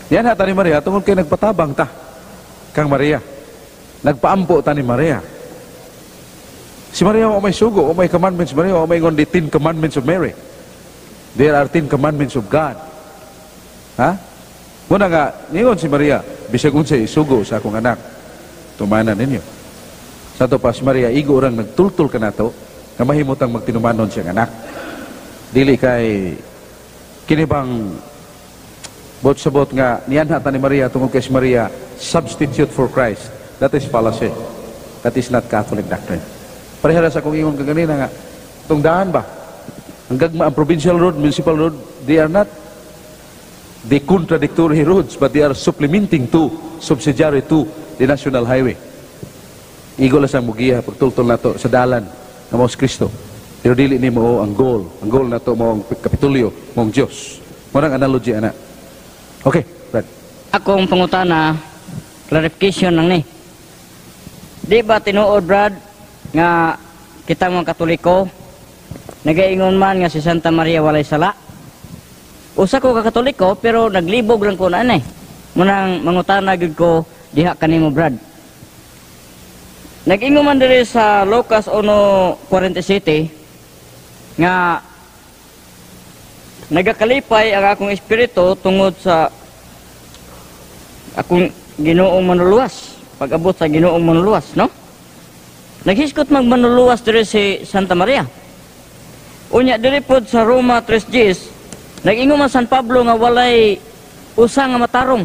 Niyanhata ni Maria tungod kay nagpatabang ta kang Maria. Nagpaampo ta ni Maria. Si Maria o may sugo, o may commandments, Maria o may ngon the 10 commandments of Mary. There are 10 commandments of God. Ha? Muna nga, ningon si Maria, bisag unsay isugo sa akong anak, tumanan ninyo. Sa to pa si Maria, igo orang nagtultul ka na to, na mahimutang magtinumanon siyang anak. Dili kay kinibang Bot sabot nga niyanha ta ni Maria tungod kay si Maria substitute for Christ. That is fallacy. That is not Catholic doctrine. Parehara sa kung ingon kaganina nga itong daan ba? Ang gagma ang provincial road, municipal road, they are not the contradictory roads, but they are supplementing to, subsidiary to the national highway. Igo lang sa mugiya pagtultol nato sa dalan na mao si Kristo. Pero dili ni mo ang goal. Ang goal nato mao ang Kapitolyo, mao ang Dios. Mao ang analogy ana. Okay, Brad. Akong pangutana, clarification lang ni. Di ba tinuod, Brad, nga kita mga Katoliko, nagaingon man nga si Santa Maria walay sala? Usa ko ka Katoliko, pero naglibog lang ko na Munang mangutana gid ko diha kanimo, Brad. Nag-ingon man diri sa Lucas 1:47 nga nagakalipay ang akong espiritu tungod sa akong Ginoong manuluwas. Pag-abot sa Ginoong manuluwas, no? Naghiskot magmanuluwas diri si Santa Maria. Unya diri pod sa Roma 3:10, nag-ingon man San Pablo nga walay usa nga matarong.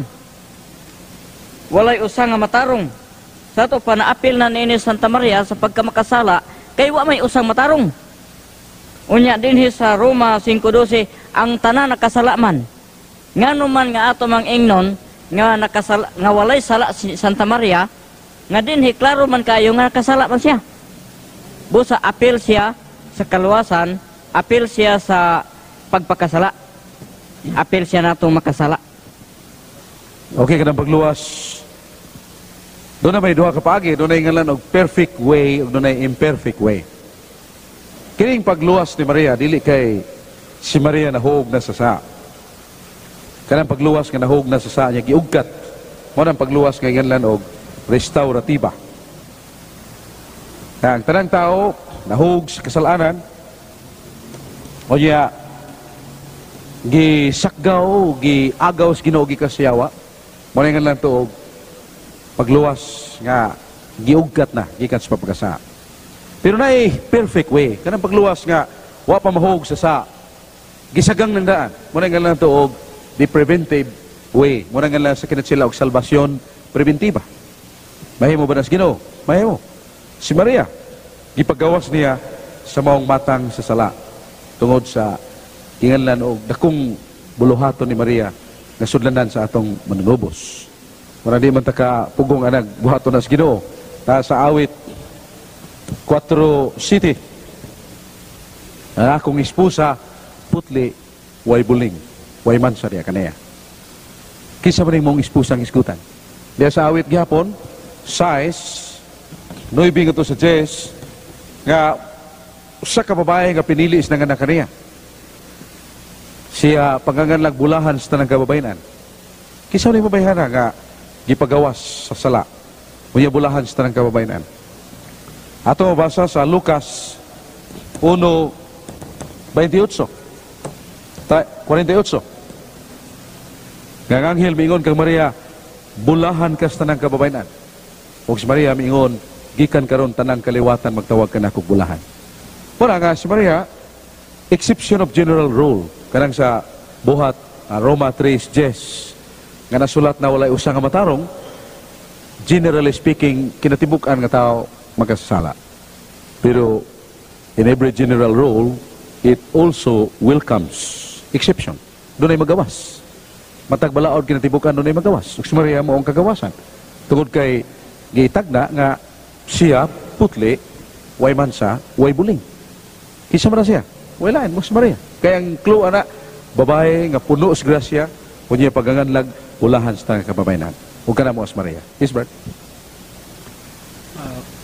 Walay usa nga matarong. Sa to pa naapil na ni Santa Maria sa pagkamakasala kay wa may usang matarong. Unya dinhi sa Roma 5:12, ang tanan nakasala man. Ngano man nga ato mang ingnon nga nga walay sala si Santa Maria, nga dinhi klaro man kayo nga nakasala man siya. Busa apil siya sa kaluwasan, apil siya sa pagpakasala. Apil siya natong makasala. Okay, kanang pagluwas. Doon na may duha ka paagi, doon na ngalan og perfect way, doon na imperfect way. Kining pagluwas ni Maria, dili kay si Maria nahog na sa sa. Kanang pagluwas nga nahog na sa sa niya, giugkat. Mo nang pagluwas nga ngalan og restauratiba. Ang tanang tao, nahog sa kasalanan, o niya, gisakgaw, giagaw sa Ginoo gikasyawa, mo nang ngalan to og pagluwas nga giugkat na gikan sa pagkasa. Pero na perfect way kanang pagluwas nga wa pa mahog sa gisagang ng daan. Mo nang ngalan to og the preventive way. Mo nang ngalan sa kinatsila og salvasyon preventiba. Mahimo ba nas Ginoo? Mahimo. Si Maria gipagawas niya sa maong matang sa sala tungod sa kinganlan og dakong buluhaton ni Maria nga sudlanan sa atong manunubos. Muna di man taka pugong anag buhaton nas Ginoo. Sa awit 4:7. Ang akong esposa putli way buling, way mansa diya kanaya. Kisa man mong espusang iskutan. Diya sa awit gihapon 6 9 nga to sa 10 nga usa ka babae nga pinili is nga anak kaniya. Siya panganganlag bulahan sa tanang kababayenan. Kisa man babayhana nga gipagawas sa sala. Unya bulahan sa tanang kababayenan. Ato mabasa sa Lucas 1:48. 48. Nga ang anghel miingon kang Maria, bulahan ka sa tanang kababayenan. O si Maria miingon, gikan karon tanang kaliwatan magtawag ka na kog bulahan. Muna nga si Maria, exception of general rule. Kanang sa buhat Roma 3:10 nga nasulat na walay usa nga matarong, generally speaking, kinatibuk-an nga tao magkasala. Pero in every general rule, it also welcomes exception. Doon ay magawas. Matag balaod kinatibukan doon ay magawas. Si Maria mo ang kagawasan. Tungod kay giitagna nga siya putli, way mansa, way buling. Kisa man siya. Way lain mo si Maria. Kaya ang clue ana, babae nga puno sa grasya, kunya paganganlag ulahan sa tanang kababayenan. Huwag ka na mo as Maria. Yes, Brad?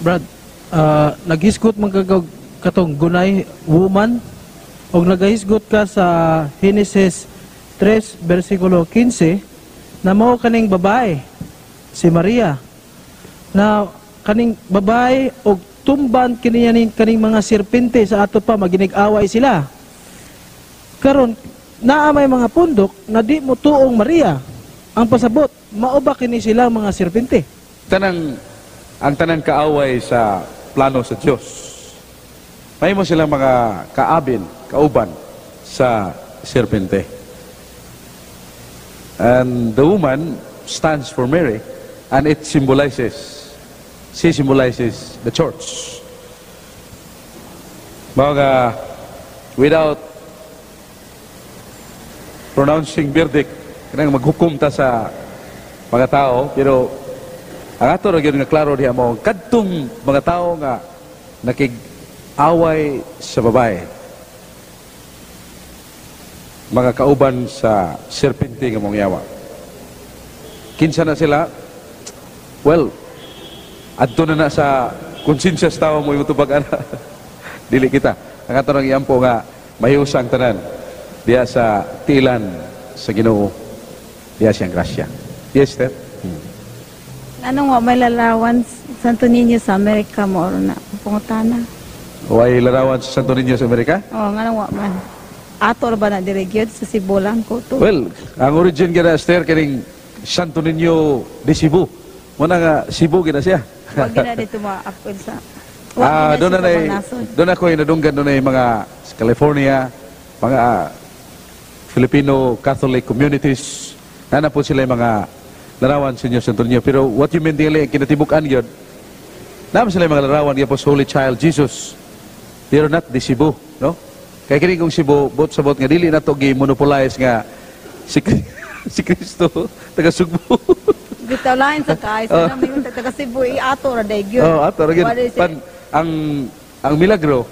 Brad, naghisgot man katong gunay woman o nagahisgot ka sa Genesis 3 versikulo 15 na mao kaning babae si Maria na kaning babae og tumban kini kaning mga serpente sa ato pa maginig-away sila karon naa may mga pundok na di mo tuong Maria ang pasabot mao ba kini sila mga serpente Ang tanang kaaway sa plano sa Diyos. May mo silang mga kaabin, kauban sa serpente. And the woman stands for Mary, and it symbolizes, she symbolizes the church. Mga without pronouncing verdict, kanang maghukom ta sa mga tao, pero ang ato ra gyud nga klaro diha mo kadtong mga tao nga nakig-away sa babae, mga kauban sa serpente nga mong yawa. Kinsa na sila? Well, adto na sa konsensya sa tao mo itubag ana. Dili kita. Ang ato nang iampo nga mahiyusang tanan diya sa tilan sa Ginoo, diya siyang grasya. Yes, Steph? Anong may larawan Santo Niño sa Amerika mo na pangutana? Way larawan sa Santo Niño sa Amerika? Oh, anong man. Ator ba na diregyod sa Cebu lang ko to? Well, ang origin gina Esther kining Santo Niño de Cebu. Muna nga Cebu gina siya. Wag gina dito maapil sa. Doon ako inadunggan doon ay mga sa California, mga Filipino Catholic communities. Nana po sila yung mga larawan sa inyo Santo Niño. Pero what you mean dili kinatibukan yun, naman sila yung mga larawan yung po sa Holy Child Jesus. They are not the Cebu, no? Kaya kini kong Cebu, bot sa bot nga dili na to gi-monopolize nga si Kristo taga Sugbo. Bitaw lain sa kaay sa namin yung taga Cebu ator day gyud. Oh, ator gyud. Ang milagro,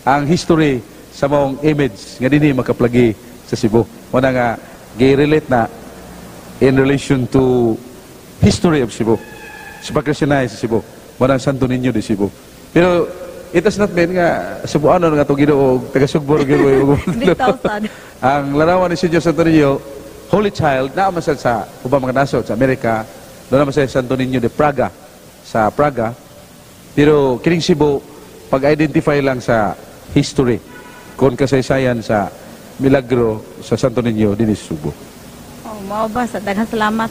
ang history sa mong image nga dinhi makaplagi sa Cebu. Muna nga gi-relate na in relation to history of Cebu. Sa pag-Christianize sa Cebu. Muna ang Santo Niño de Cebu. Pero it does not mean nga Cebuano nga itong Ginoo taga-Sugbo ang larawan ni Senyor Santo Niño, Holy Child, naaman sa ubang mga nasod sa Amerika, doon naman sa Santo Niño de Praga, sa Praga. Pero kining Cebu, pag-identify lang sa history, kung kasaysayan sa milagro sa Santo Niño din sa Cebu. Oh, mao ba sa daghang salamat.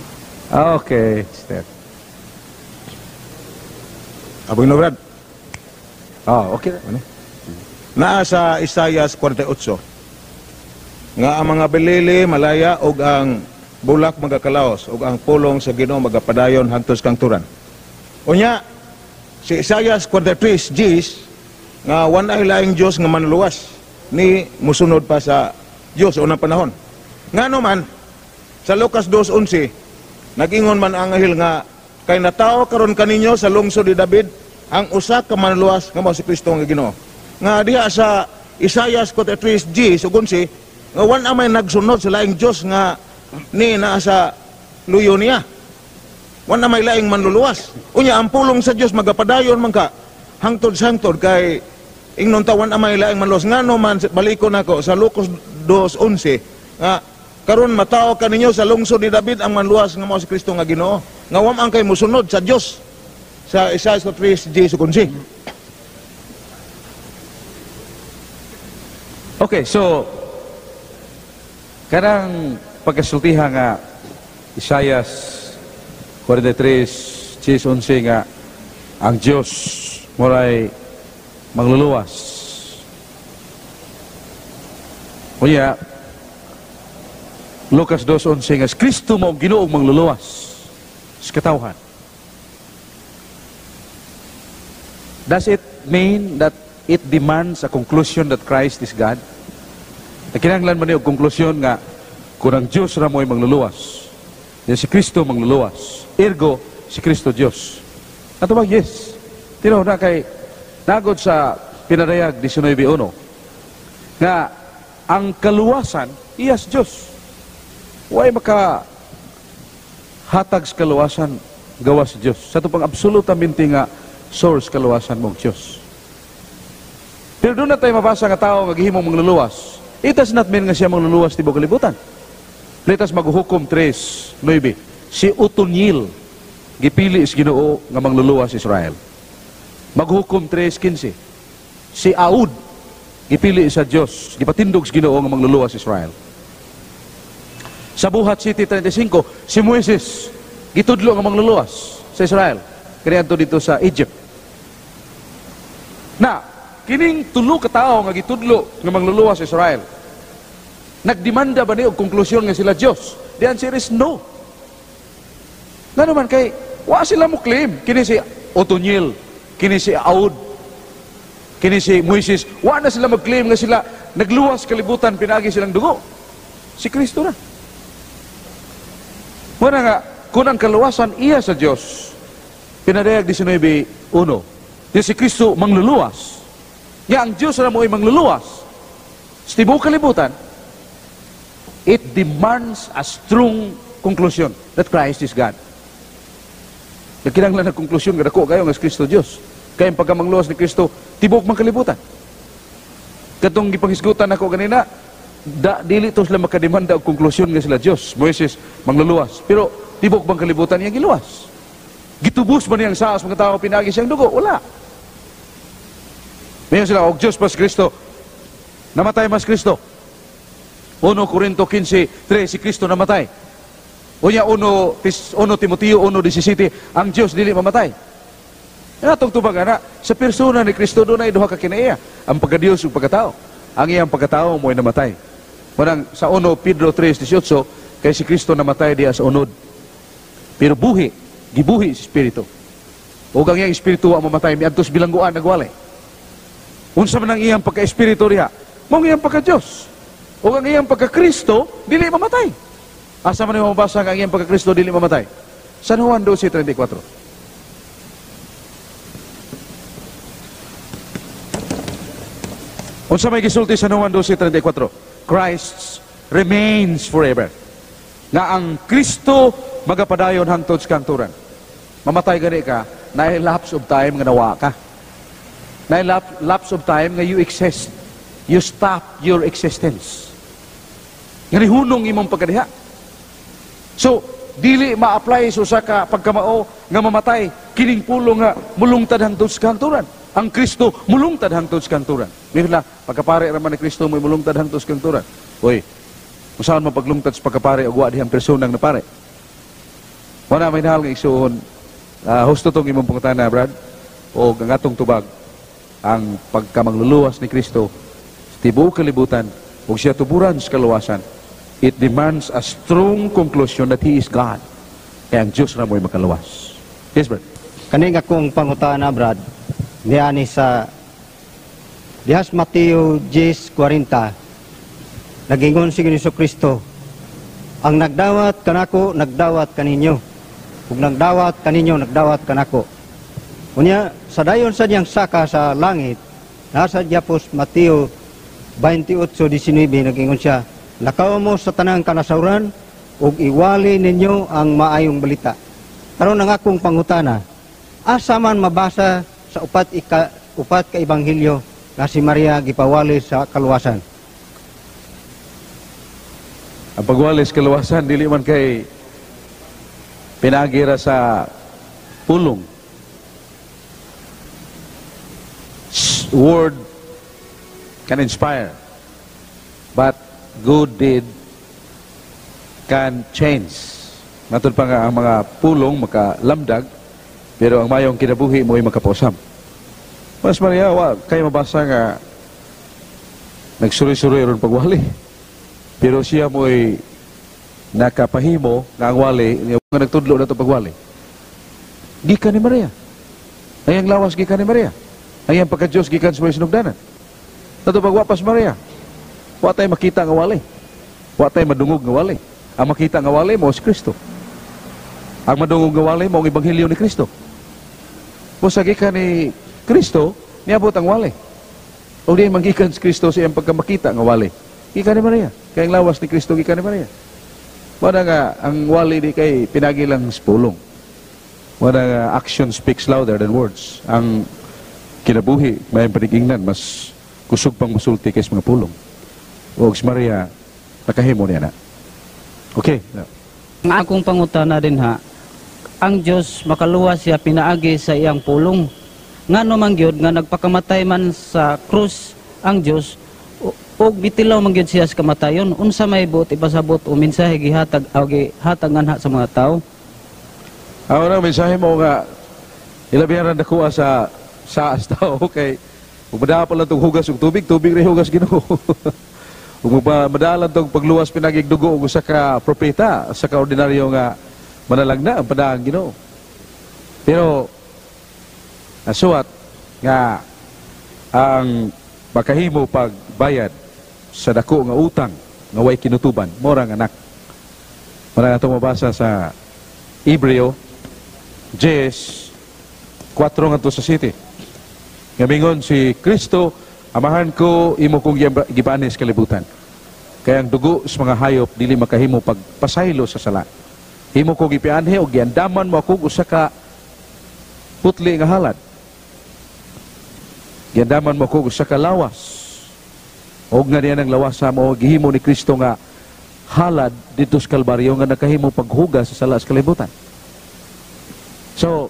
Okay, Steph. Abong Brad. Oh, okay. Ano? Naa sa Isaias 48 nga ang mga belili malaya og ang bulak magakalaos og ang pulong sa Ginoo magapadayon hangtod kang turan. Unya si Isaias 43 Gs nga wanay laing Dios nga manluwas ni musunod pa sa Dios unang panahon. Ngano man sa Lucas 2:11 nagingon man ang anghel nga kay natao karon kaninyo sa lungsod ni David ang usa ka manluwas nga mao si Kristo nga Ginoo. Nga diha sa Isaias 43 Gs ug 11 nga wan amay nagsunod sa laing Dios nga ni naa sa luyo niya. Wan amay laing manluluwas. Unya ang pulong sa Dios magapadayon man ka hangtod-hangtod kay ingnon ta wan amay laing manluwas. Ngano man balikon nako sa Lucas 2:11 nga karon matao kaninyo sa lungsod ni David ang manluwas nga mao si Kristo nga Ginoo. Nga wa man kay mosunod sa Dios sa Isaias 43 Gs ug 11. Okay, so kanang pagkasultihan nga Isaias 43 11 nga ang Dios moray magluluwas. Unya Lucas 2:11 nga Kristo mao Ginoong magluluwas sa katawhan. Does it mean that it demands a conclusion that Christ is God? Kinahanglan man niyo konklusyon nga kung ang Diyos ra mo'y magluluwas, si Kristo magluluwas, ergo si Kristo Diyos. Ato bang yes? Tino na kay nagod sa Pinarayag 19:1 nga ang kaluwasan iyas Diyos. Way maka hatag sa kaluwasan gawas sa Diyos. Sa ito pang absolutamente nga source kaluwasan mong Diyos. Pero doon na tayo mabasa nga tao nga gihimong magluluwas. It does not mean nga siya magluluwas tibok kalibutan. Letas maghuhukom 3:9. Si Otoniel gipili is Ginoo nga magluluwas Israel. Maghuhukom 3:15. Si Aud gipili sa Dios, gipatindog sa Ginoo nga magluluwas Israel. Sa Buhat City 35, si Moises gitudlo nga magluluwas sa Israel. Kaniadto dito sa Egypt. Na kining tulo ka tawo nga gitudlo nga magluluwas sa Israel. Nagdemanda ba niyo og konklusyon nga sila Dios? The answer is no. Nga naman kay wa sila mo claim kini si Otoniel, kini si Aud, kini si Moises, wa na sila mag-claim nga sila nagluwas kalibutan pinagi silang dugo. Si Kristo na. Muna nga, kung ang kaluwasan iya sa Diyos, pinadayag 19:1, di si Kristo mangluluwas. Ya ang Diyos na mo ay mangluluwas. Sa tibuok kalibutan, it demands a strong conclusion that Christ is God. Nagkinanglan na konklusyon nga dako kayo nga si Kristo Diyos. Kaya ang pagkamangluwas ni Kristo, tibuok man kalibutan. Katong gipanghisgutan ako kanina, dili to sila makademanda og konklusyon nga sila Dios. Moises mangluluwas, pero tibok bang kalibutan niya giluwas? Gitubos ba niyang saas mga tao pinagi siyang dugo? Wala. Mayon sila og Dios pas Kristo. Namatay mas Kristo. 1 Corinto 15:3 si Kristo namatay. Unya 1 Timoteo 1:17 ang Dios dili mamatay. Atong tubag ana sa persona ni Kristo do na duha ka kinaiya, ang pagka-Dios ug pagkatao. Ang iyang pagkatao mo'y namatay. Manang sa 1 Pedro 3:18 kay si Kristo namatay diya sa unod. Pero gibuhi si Espiritu. O ang iyang Espiritu ang mamatay, miadtos bilangguan nagwalay. Unsa man ang iyang pagka-Espiritu diha? Mao ang iyang pagka-Dios. O ang iyang pagka-Kristo dili mamatay. Asa man mo mabasa ang iyang pagka-Kristo dili mamatay? San Juan 12:34. Unsa may gisulti sa Juan 12:34? Christ remains forever. Nga ang Kristo magapadayon hangtod sa kanturan. Mamatay gani ka, na lapse of time nga nawa ka. Na lapse of time nga you exist. You stop your existence. Nga hunong imong pagkadiha. So, dili ma-apply sa usa ka pagkamao nga mamatay kining pulong nga mulungtad hangtod sa kanturan. Ang Kristo mulungtad hangtod sa kanturan. Mihla, pagkapare raman ni Kristo mo'y mulungtad hangtod sa kanturan. Uy, usahan mo paglungtad sa pagkapare o wa dihang personang napare. Wala may nahal nga igsuon. Husto tong imong pangutana, Brad. O ang atong tubag, ang pagkamangluluwas ni Kristo sa tibuok kalibutan o siya tuburan sa kaluwasan, it demands a strong conclusion that He is God. Kaya ang Diyos na mo'y makaluwas. Yes, Brad. Kaning akong pangutana, Brad, diani sa Dihas Mateo 10:40, nagingon si Kristo, ang nagdawat kanako, nagdawat kaninyo. Kung nagdawat kaninyo, nagdawat kanako. Unya, sa dayon sa diyang saka sa langit, nasa Diapos Mateo 28:19, nagingon siya, lakaw mo sa tanang kanasauran, ug iwali ninyo ang maayong balita. Karon ang akong pangutana, asa man mabasa sa upat ka ebanghelyo na si Maria gipawali sa kaluwasan? Ang pagwali sa kaluwasan dili man kay pinagira sa pulong. Word can inspire, but good deed can change. Matod pa nga ang mga pulong makalamdag, pero ang mayong kinabuhi mo'y makaposam. Mas Maria, kayo mabasa nga nagsuri-suri ron pagwali. Pero siya mo'y nakapahimo nga ang wali, nga nagtudlo na ito pagwali. Gikan ni Maria. Ay ang lawas gikan ni Maria. Ay ang pagka-Diyos gikan sa mga sinugdanan. Nato pagwapas Maria. Wa tayo makita nga wali. Wa tayo madungog nga wali. Ang makita nga wali mo si Kristo. Ang madungog nga wali mo ang ebanghelyo ni Kristo. Busa gikan ni Kristo, niabot ang wali. O di manggikan si Kristo sa iyang pagkamakita nga wali. Gikan ni Maria. Kaya ang lawas ni Kristo gikan ni Maria. Wala nga, ang wali di kay pinagilang spulong. Wala nga, action speaks louder than words. Ang kinabuhi, may panigingnan, mas kusog pang musulti kaysa mga pulong. O si Maria, nakahimo niya na. Okay. Ang akong pangutana din ha, ang Diyos makaluwas siya pinaagi sa iyang pulong. Nga naman gyud nga nagpakamatay man sa krus ang Diyos, o bitilaw man gyud siya sa kamatayon. Unsa may buot ipasabot o mensahe gihatag hatag nganha sa mga tao? Ang mensahe mo nga ilabihan na kuha sa tao kay ug madaha pala tong hugas og tubig rin hugas Ginoo. Ug madalan tong pagluwas pinagig dugo og usa ka propeta sa ka ordinaryo nga manalagna ang padaang Ginoo. Pero nasuwat nga ang makahimo pagbayad sa dako nga utang nga way kinutuban mora nga anak. Para nga mabasa sa Hebreo 10:4 ngadto sa 7. Nga mingon si Kristo, amahan ko imo kong gibanis kalibutan. Kaya ang dugo sa mga hayop dili makahimo pagpasaylo sa sala. Himo ko gipianhi og giandaman mo ako usa ka putli nga halad. Giandaman mo ko usa ka lawas. Og nga niya ng lawasa mo gihimo ni Kristo nga halad dito sa Kalbaryo nga nakahimo paghugas sa sala sa kalibutan. So,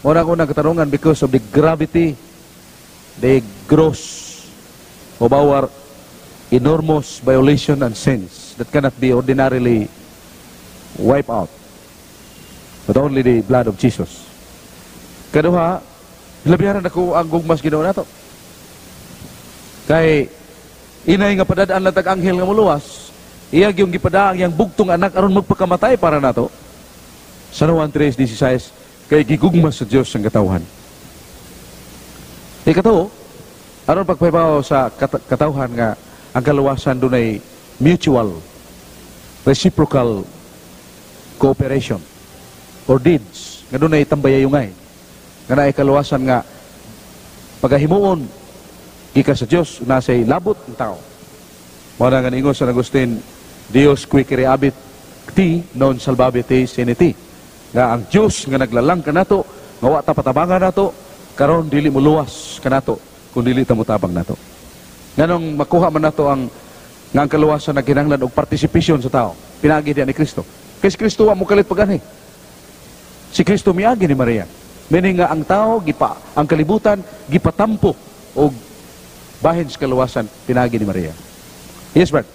unang katarungan because of the gravity, the gross of our enormous violation and sins that cannot be ordinarily wiped out but only the blood of Jesus. Kaduha, labiharan ako ang gugmas Ginoo nato. Kay inay nga padadaan latag anghel nga muluwas, iya yung gipadaang yang bugtong anak aron magpakamatay para nato. Sa Juan 3:16 kay gigugmas sa Dios ang katawhan. Ikato, aron pagpaybaw sa katawhan nga ang kaluwasan dunay mutual, reciprocal cooperation or deeds nga dunay tambayayungay. Nga naay kaluwasan nga pagahimuon gikan sa Dios nasay labot ng tao. Mao nga ingon sa Agustin, Dios qui creabit ti non salvabit sine ti. Nga ang Dios nga naglalang kanato, nga wa ta patabangan nato, karon dili mo luwas kanato kung dili ta motabang nato. Nganong makuha man nato ang nga ang kaluwasan na kinahanglan og participation sa tao. Pinaagi diya ni Kristo. Kay si Kristo wa mo kalit pagani. Si Kristo miagi ni Maria. Meaning nga ang tao ang kalibutan gipatampo og bahin sa kaluwasan pinaagi ni Maria. Yes, Brad.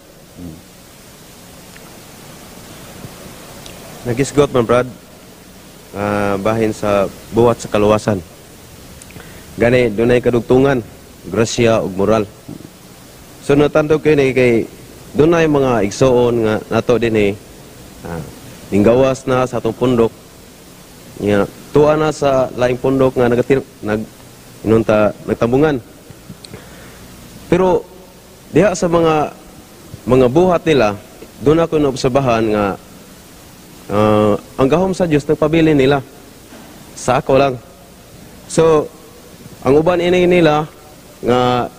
Nagisgot man, Brad. Bahin sa buhat sa kaluwasan. Gani dunay kadugtungan, grasya ug moral. So natandog kay dunay mga igsoon nga nato dinhi ninggawas na sa atong pundok. Nya tuwa na sa laing pundok nga nagtambungan. Pero diha sa mga buhat nila, doon ako naobserbahan nga ang gahom sa Dios nagpabili nila. Sa ako lang. So ang uban ini nila nga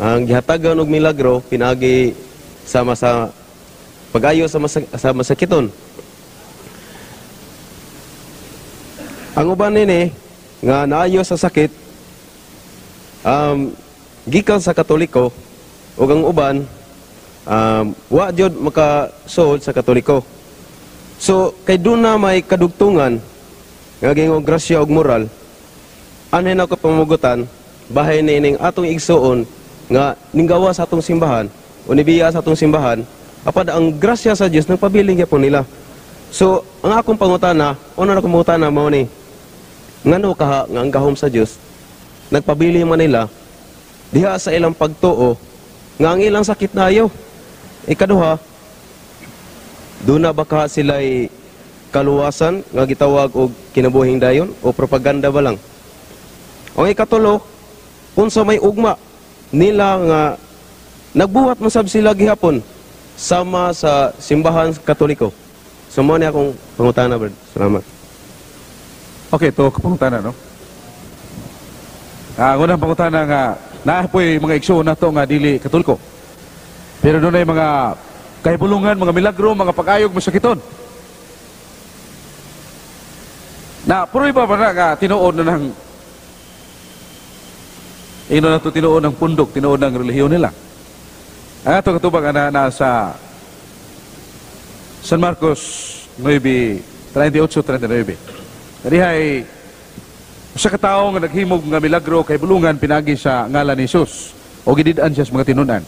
ang gihatagan og milagro pinagi sama sa pag-ayo sa masakiton. Ang uban nini nga naayo sa sakit gikan sa Katoliko ug ang uban wa jud makasuod sa Katoliko. So kay duna may kadugtungan nga gingog grasya ug moral, anhin ako pamugutan bahay nining atong igsuon nga ninggawa sa atong simbahan o nibiya sa atong simbahan apad ang grasya sa Dios nagpabiling gyapon nila. So ang akong pangutana, una na pangutana mao ni ngano kaha nga ang gahom sa Dios nagpabili man nila diha sa ilang pagtuo nga ang ilang sakit nayo. Ikaduha, duna ba kaha sila'y kaluwasan nga gitawag og kinabuhing dayon o propaganda ba lang? O ikatulo, unsa may ugma nila nga nagbuhat masab sila gihapon sama sa simbahan Katoliko. So mo ni akong pangutana, Brad. Salamat. Okay, to pangutana, no? Unang pangutana nga naapoy mga igsoon nato nga dili Katoliko. Pero doon ay mga kahibulungan, mga milagro, mga pag-ayog masakiton. Na puro ba na nga tinuod na ng na to tinuod ng pundok, tinuod ng relihiyon nila. Ang ato katubag na nasa San Marcos 9:38-39. Dihay sa katao nga naghimog nga milagro kay bulungan pinagi sa ngalan ni Jesus o gididaan siya sa mga tinunan.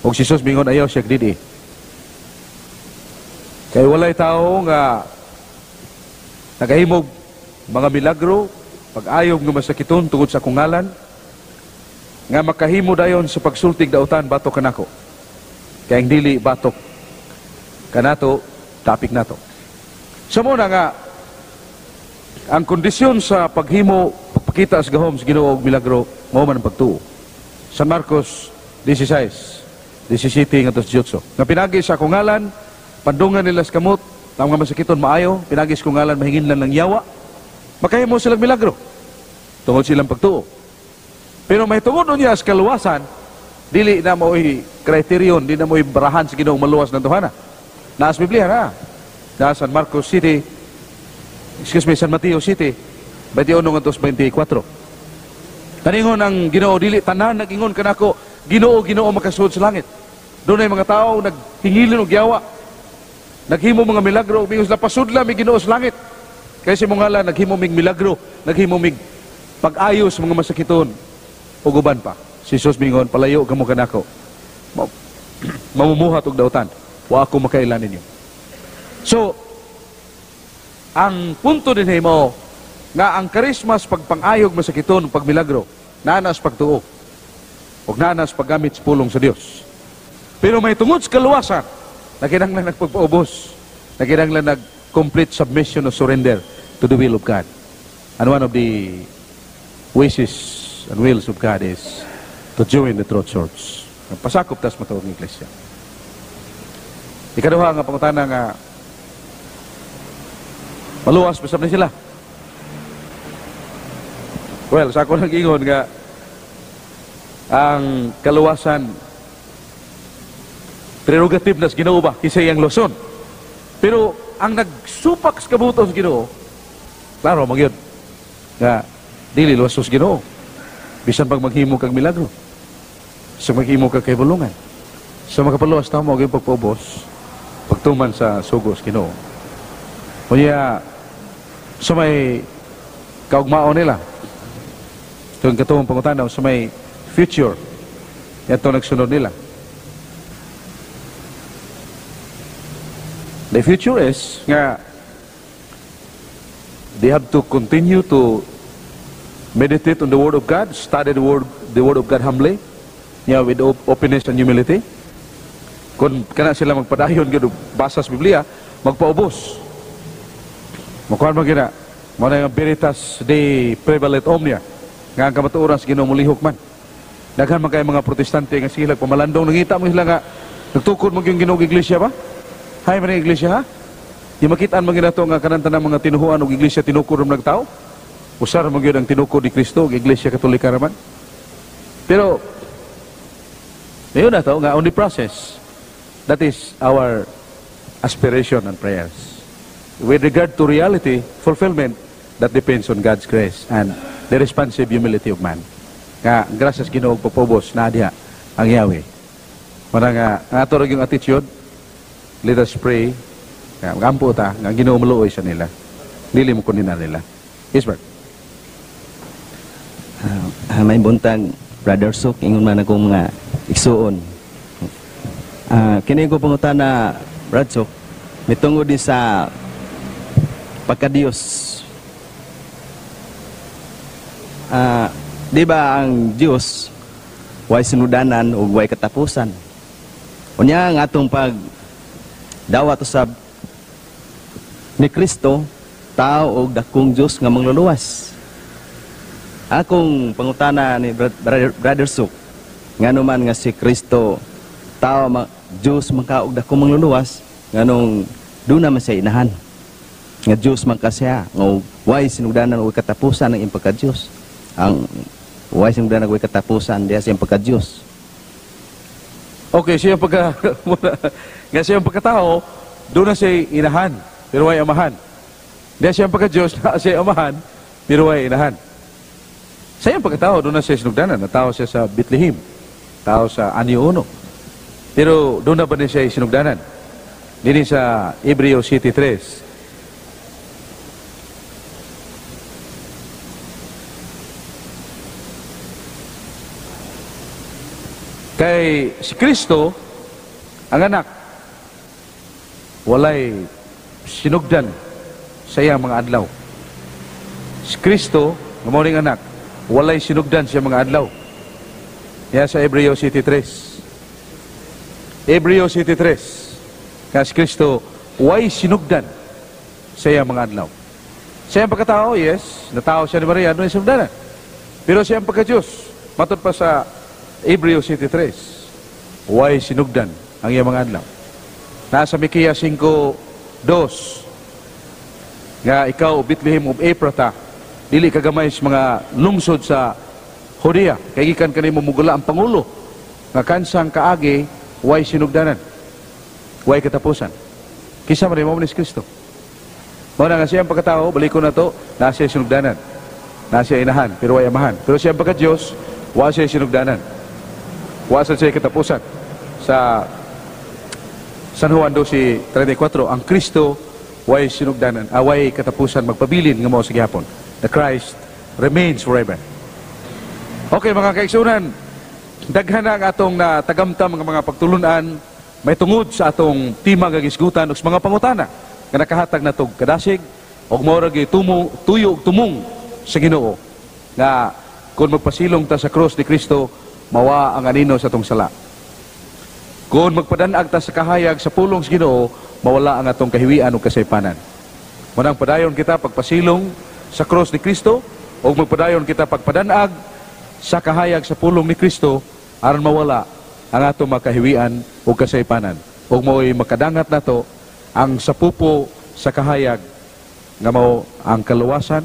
O si Jesus mingon ayaw siya gididi. Kay walay tao nga nagahimog mga milagro, pag-ayog nga masakiton tungod sa akong ngalan, nga makahimo dayon sa pagsultig dautan batok kanako. Kaya ang dili batok kanato, topic nato. Sa muna nga, ang kondisyon sa paghimo, pagpakita sa gahom sa Ginoo og milagro, mao man ang pagtuo. San Marcos 16, 17 ngadto 18. Nga pinagi sa kungalan, pandungan nila sa kamot, tama nga masakiton maayo, pinagi sa kungalan mahinginlan ng yawa, makahimo silang milagro. Tungod silang pagtuo. Pero may tungod niya sa kaluwasan, dili na mo'y kriteriyon, di na mo'y barahan sa Ginoong maluwas ng tuhana. Naas Biblia na. Na San Marcos City, San Mateo City, 21:24. Taningon ang Ginoo, dili tanan nag-ingon kanako, Ginoo, Ginoo makasud sa langit. Doon ay mga tao naghingilin og yawa, naghimo mga milagro, bingos lapasudla mi Ginoo sa langit. Kaysa mong ngalan, naghimo mig milagro, naghimo mig pag-ayos mga masakiton, o guban pa. Si Jesus mingon, palayo ka mo kanako. Mamumuhat og dautan. Wa ako makailan ninyo. So, ang punto din mo, nga ang karismas pagpangayog masakiton, pagmilagro, nanas pagtuo. O nanas paggamit sa pulong sa Dios. Pero may tungod sa kaluwasan, nakinanglan nagpagpaubos, nakinanglan nag-complete submission or surrender to the will of God. And one of the wishes and wills of God is to join the true church. Pasakop tas matuog ng iglesia. Ikaduha nga pangutana nga maluwas pasab na sila. Well, sa ako nag-ingon nga ang kaluwasan prerogative na sa Ginoo ba kisay ang Luzon. Pero ang nagsupak sa kabuto sa Ginoo, klaro magyud nga dili luwas sa Ginoo. Bisan pag maghimo kag milagro. Sa maghimo kag kahibulungan. Sa makapaluwas tao mo og pagpaubos, pagtuman sa sugos Ginoo. Kunya sa may kaugmao nila. Ito ang katuwang pangutanaw sa may future. Ito nagsunod nila. The future is nga they have to continue to meditate on the Word of God, study the Word of God humbly, with openness and humility. Kung kana sila magpadayon gud basa sa Biblia, magpaubos. Makuha mo gina, mo na yung veritas de prevalet omnia, nga ang kamatuoran sa Ginoo mulihok man. Daghan man kay mga protestante nga sila pamalandong, nangita mo sila nga nagtukod mo yung Ginoo iglesia ba? Hay man ang iglesia ha? Di makitaan mo gina to nga kananta ng mga tinuhuan og iglesia tinukod ng nagtao. Usar mo gyud ang tinukod ni Kristo og iglesia katolika raman. Pero ayun na to nga on the process. That is our aspiration and prayers. With regard to reality, fulfillment, that depends on God's grace and the responsive humility of man. Nga, gracias Ginoo pagpubos na diha ang Yahweh. Mara nga, ato yung attitude, let us pray, magampo ta, nga Ginoo maluoy sa nila. Dili mo kunin nila. Yes, Brad. May buntag, Brother Sok, ingon man akong mga igsuon. Kini ko pangutana, Brad Sok, mitungod din sa pagka-Diyos. Di ba ang Diyos way sinudanan o way katapusan? Unya ang atong pag dawat usab ni Kristo, tao o dakong Diyos nga mangluluwas. Akong pangutana ni Brother Sok, nga naman nga si Kristo, tao, Diyos mangkaog dakong mangluluwas, nga nung doon naman siya inahan. Nga Diyos man kasya, nga way sinudanan o katapusan ng impagka-Diyos. Ang way sinudanan o katapusan, diya siya impagka-Diyos. Okay, siya nga siya pagkatao, doon na siya inahan, pero way amahan. Diya siya pagka-Diyos, na siya amahan, pero way inahan. Sa iyang pagkatao, doon na siya sinugdanan. Natao siya sa Bethlehem. Tao sa Anyo 1. Pero doon na ba niya siya sinugdanan? Dini sa Hebreo City 3. Kay si Kristo, ang anak, walay sinugdan sa iyang mga adlaw. Si Kristo, mamuning anak, walay sinugdan siya mga adlaw. Yan sa Hebreo City 3. Hebreo City 3. Kasi Kristo, way sinugdan sa iyang mga adlaw. Sa iyang pagkatao, yes, natao siya ni Maria, ano yung sinugdanan. Pero sa iyang pagka-Diyos, matod pa sa Hebreo City 3, way sinugdan ang iyang mga adlaw. Nasa Mikia 5:2, nga ikaw, Bethlehem of Ephrata, dili kagamay sa mga lungsod sa Judea, kay gikan kanimo mugula ang pangulo, nga kansang kaagi, way sinugdanan, way katapusan. Kisa man mo ni Kristo. Mao na nga siyang pagkatao, baliko na to, nasa sinugdanan, nasa inahan, pero way amahan. Pero siyang pagka-Diyos, wa siya sinugdanan, wa siya katapusan. Sa San Juan 12:34, ang Kristo way sinugdanan, way katapusan, magpabilin nga mao sa gihapon. The Christ remains forever. Okay, mga kaigsunan, daghan na ang atong natagamtam mga pagtulunan, may tungod sa atong tima gagisgutan ug mga pangutana nga nakahatag na tog kadasig og mao ra tuyo ug tumong sa Ginoo nga kung magpasilong ta sa krus ni Kristo, mawa ang anino sa atong sala. Kung magpadanag ta sa kahayag sa pulong sa Ginoo, mawala ang atong kahiwian ug kasaypanan. Munang padayon kita pagpasilong sa krus ni Kristo o magpadayon kita pagpadanag sa kahayag sa pulong ni Kristo aron mawala ang atong makahiwian ug kasaypanan. Ug mao'y makadangat nato ang sapupo sa kahayag nga mao ang kaluwasan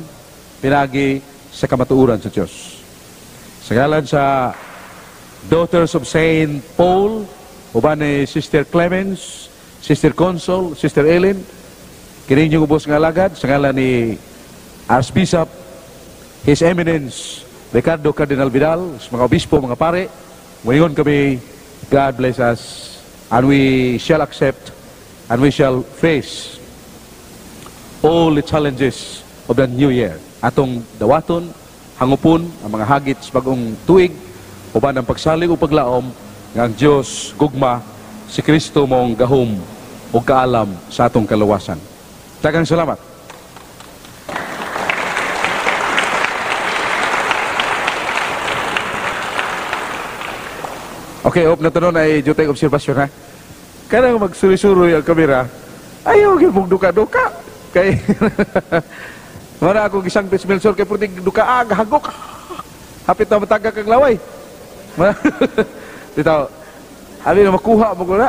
pinagi sa kamatuoran sa Dios. Sa ngalan sa Daughters of Saint Paul, uban ni Sister Clemens, Sister Consol, Sister Ellen, kini inyong ubos nga alagad, sa ngalan ni Archbishop, His Eminence, Ricardo Cardinal Vidal, mga obispo, mga pare, ngayon kami, God bless us, and we shall accept, and we shall face all the challenges of the new year. Atong dawaton, hangupon, ang mga hagit sa bagong tuig, uban ang pagsalig o paglaom, nga ang Diyos, gugma, si Kristo mong gahom o kaalam sa atong kaluwasan. Daghang salamat. Okay, op na tanon ay jutay obserbasyon ha. Kanang magsuri-suroy ang kamera, ayaw gilmong duka-duka. Kay, wala akong isang Milsor kay puting duka, hagok. Hapit na matagak ang laway. Dito, abi na makuha mo ko na.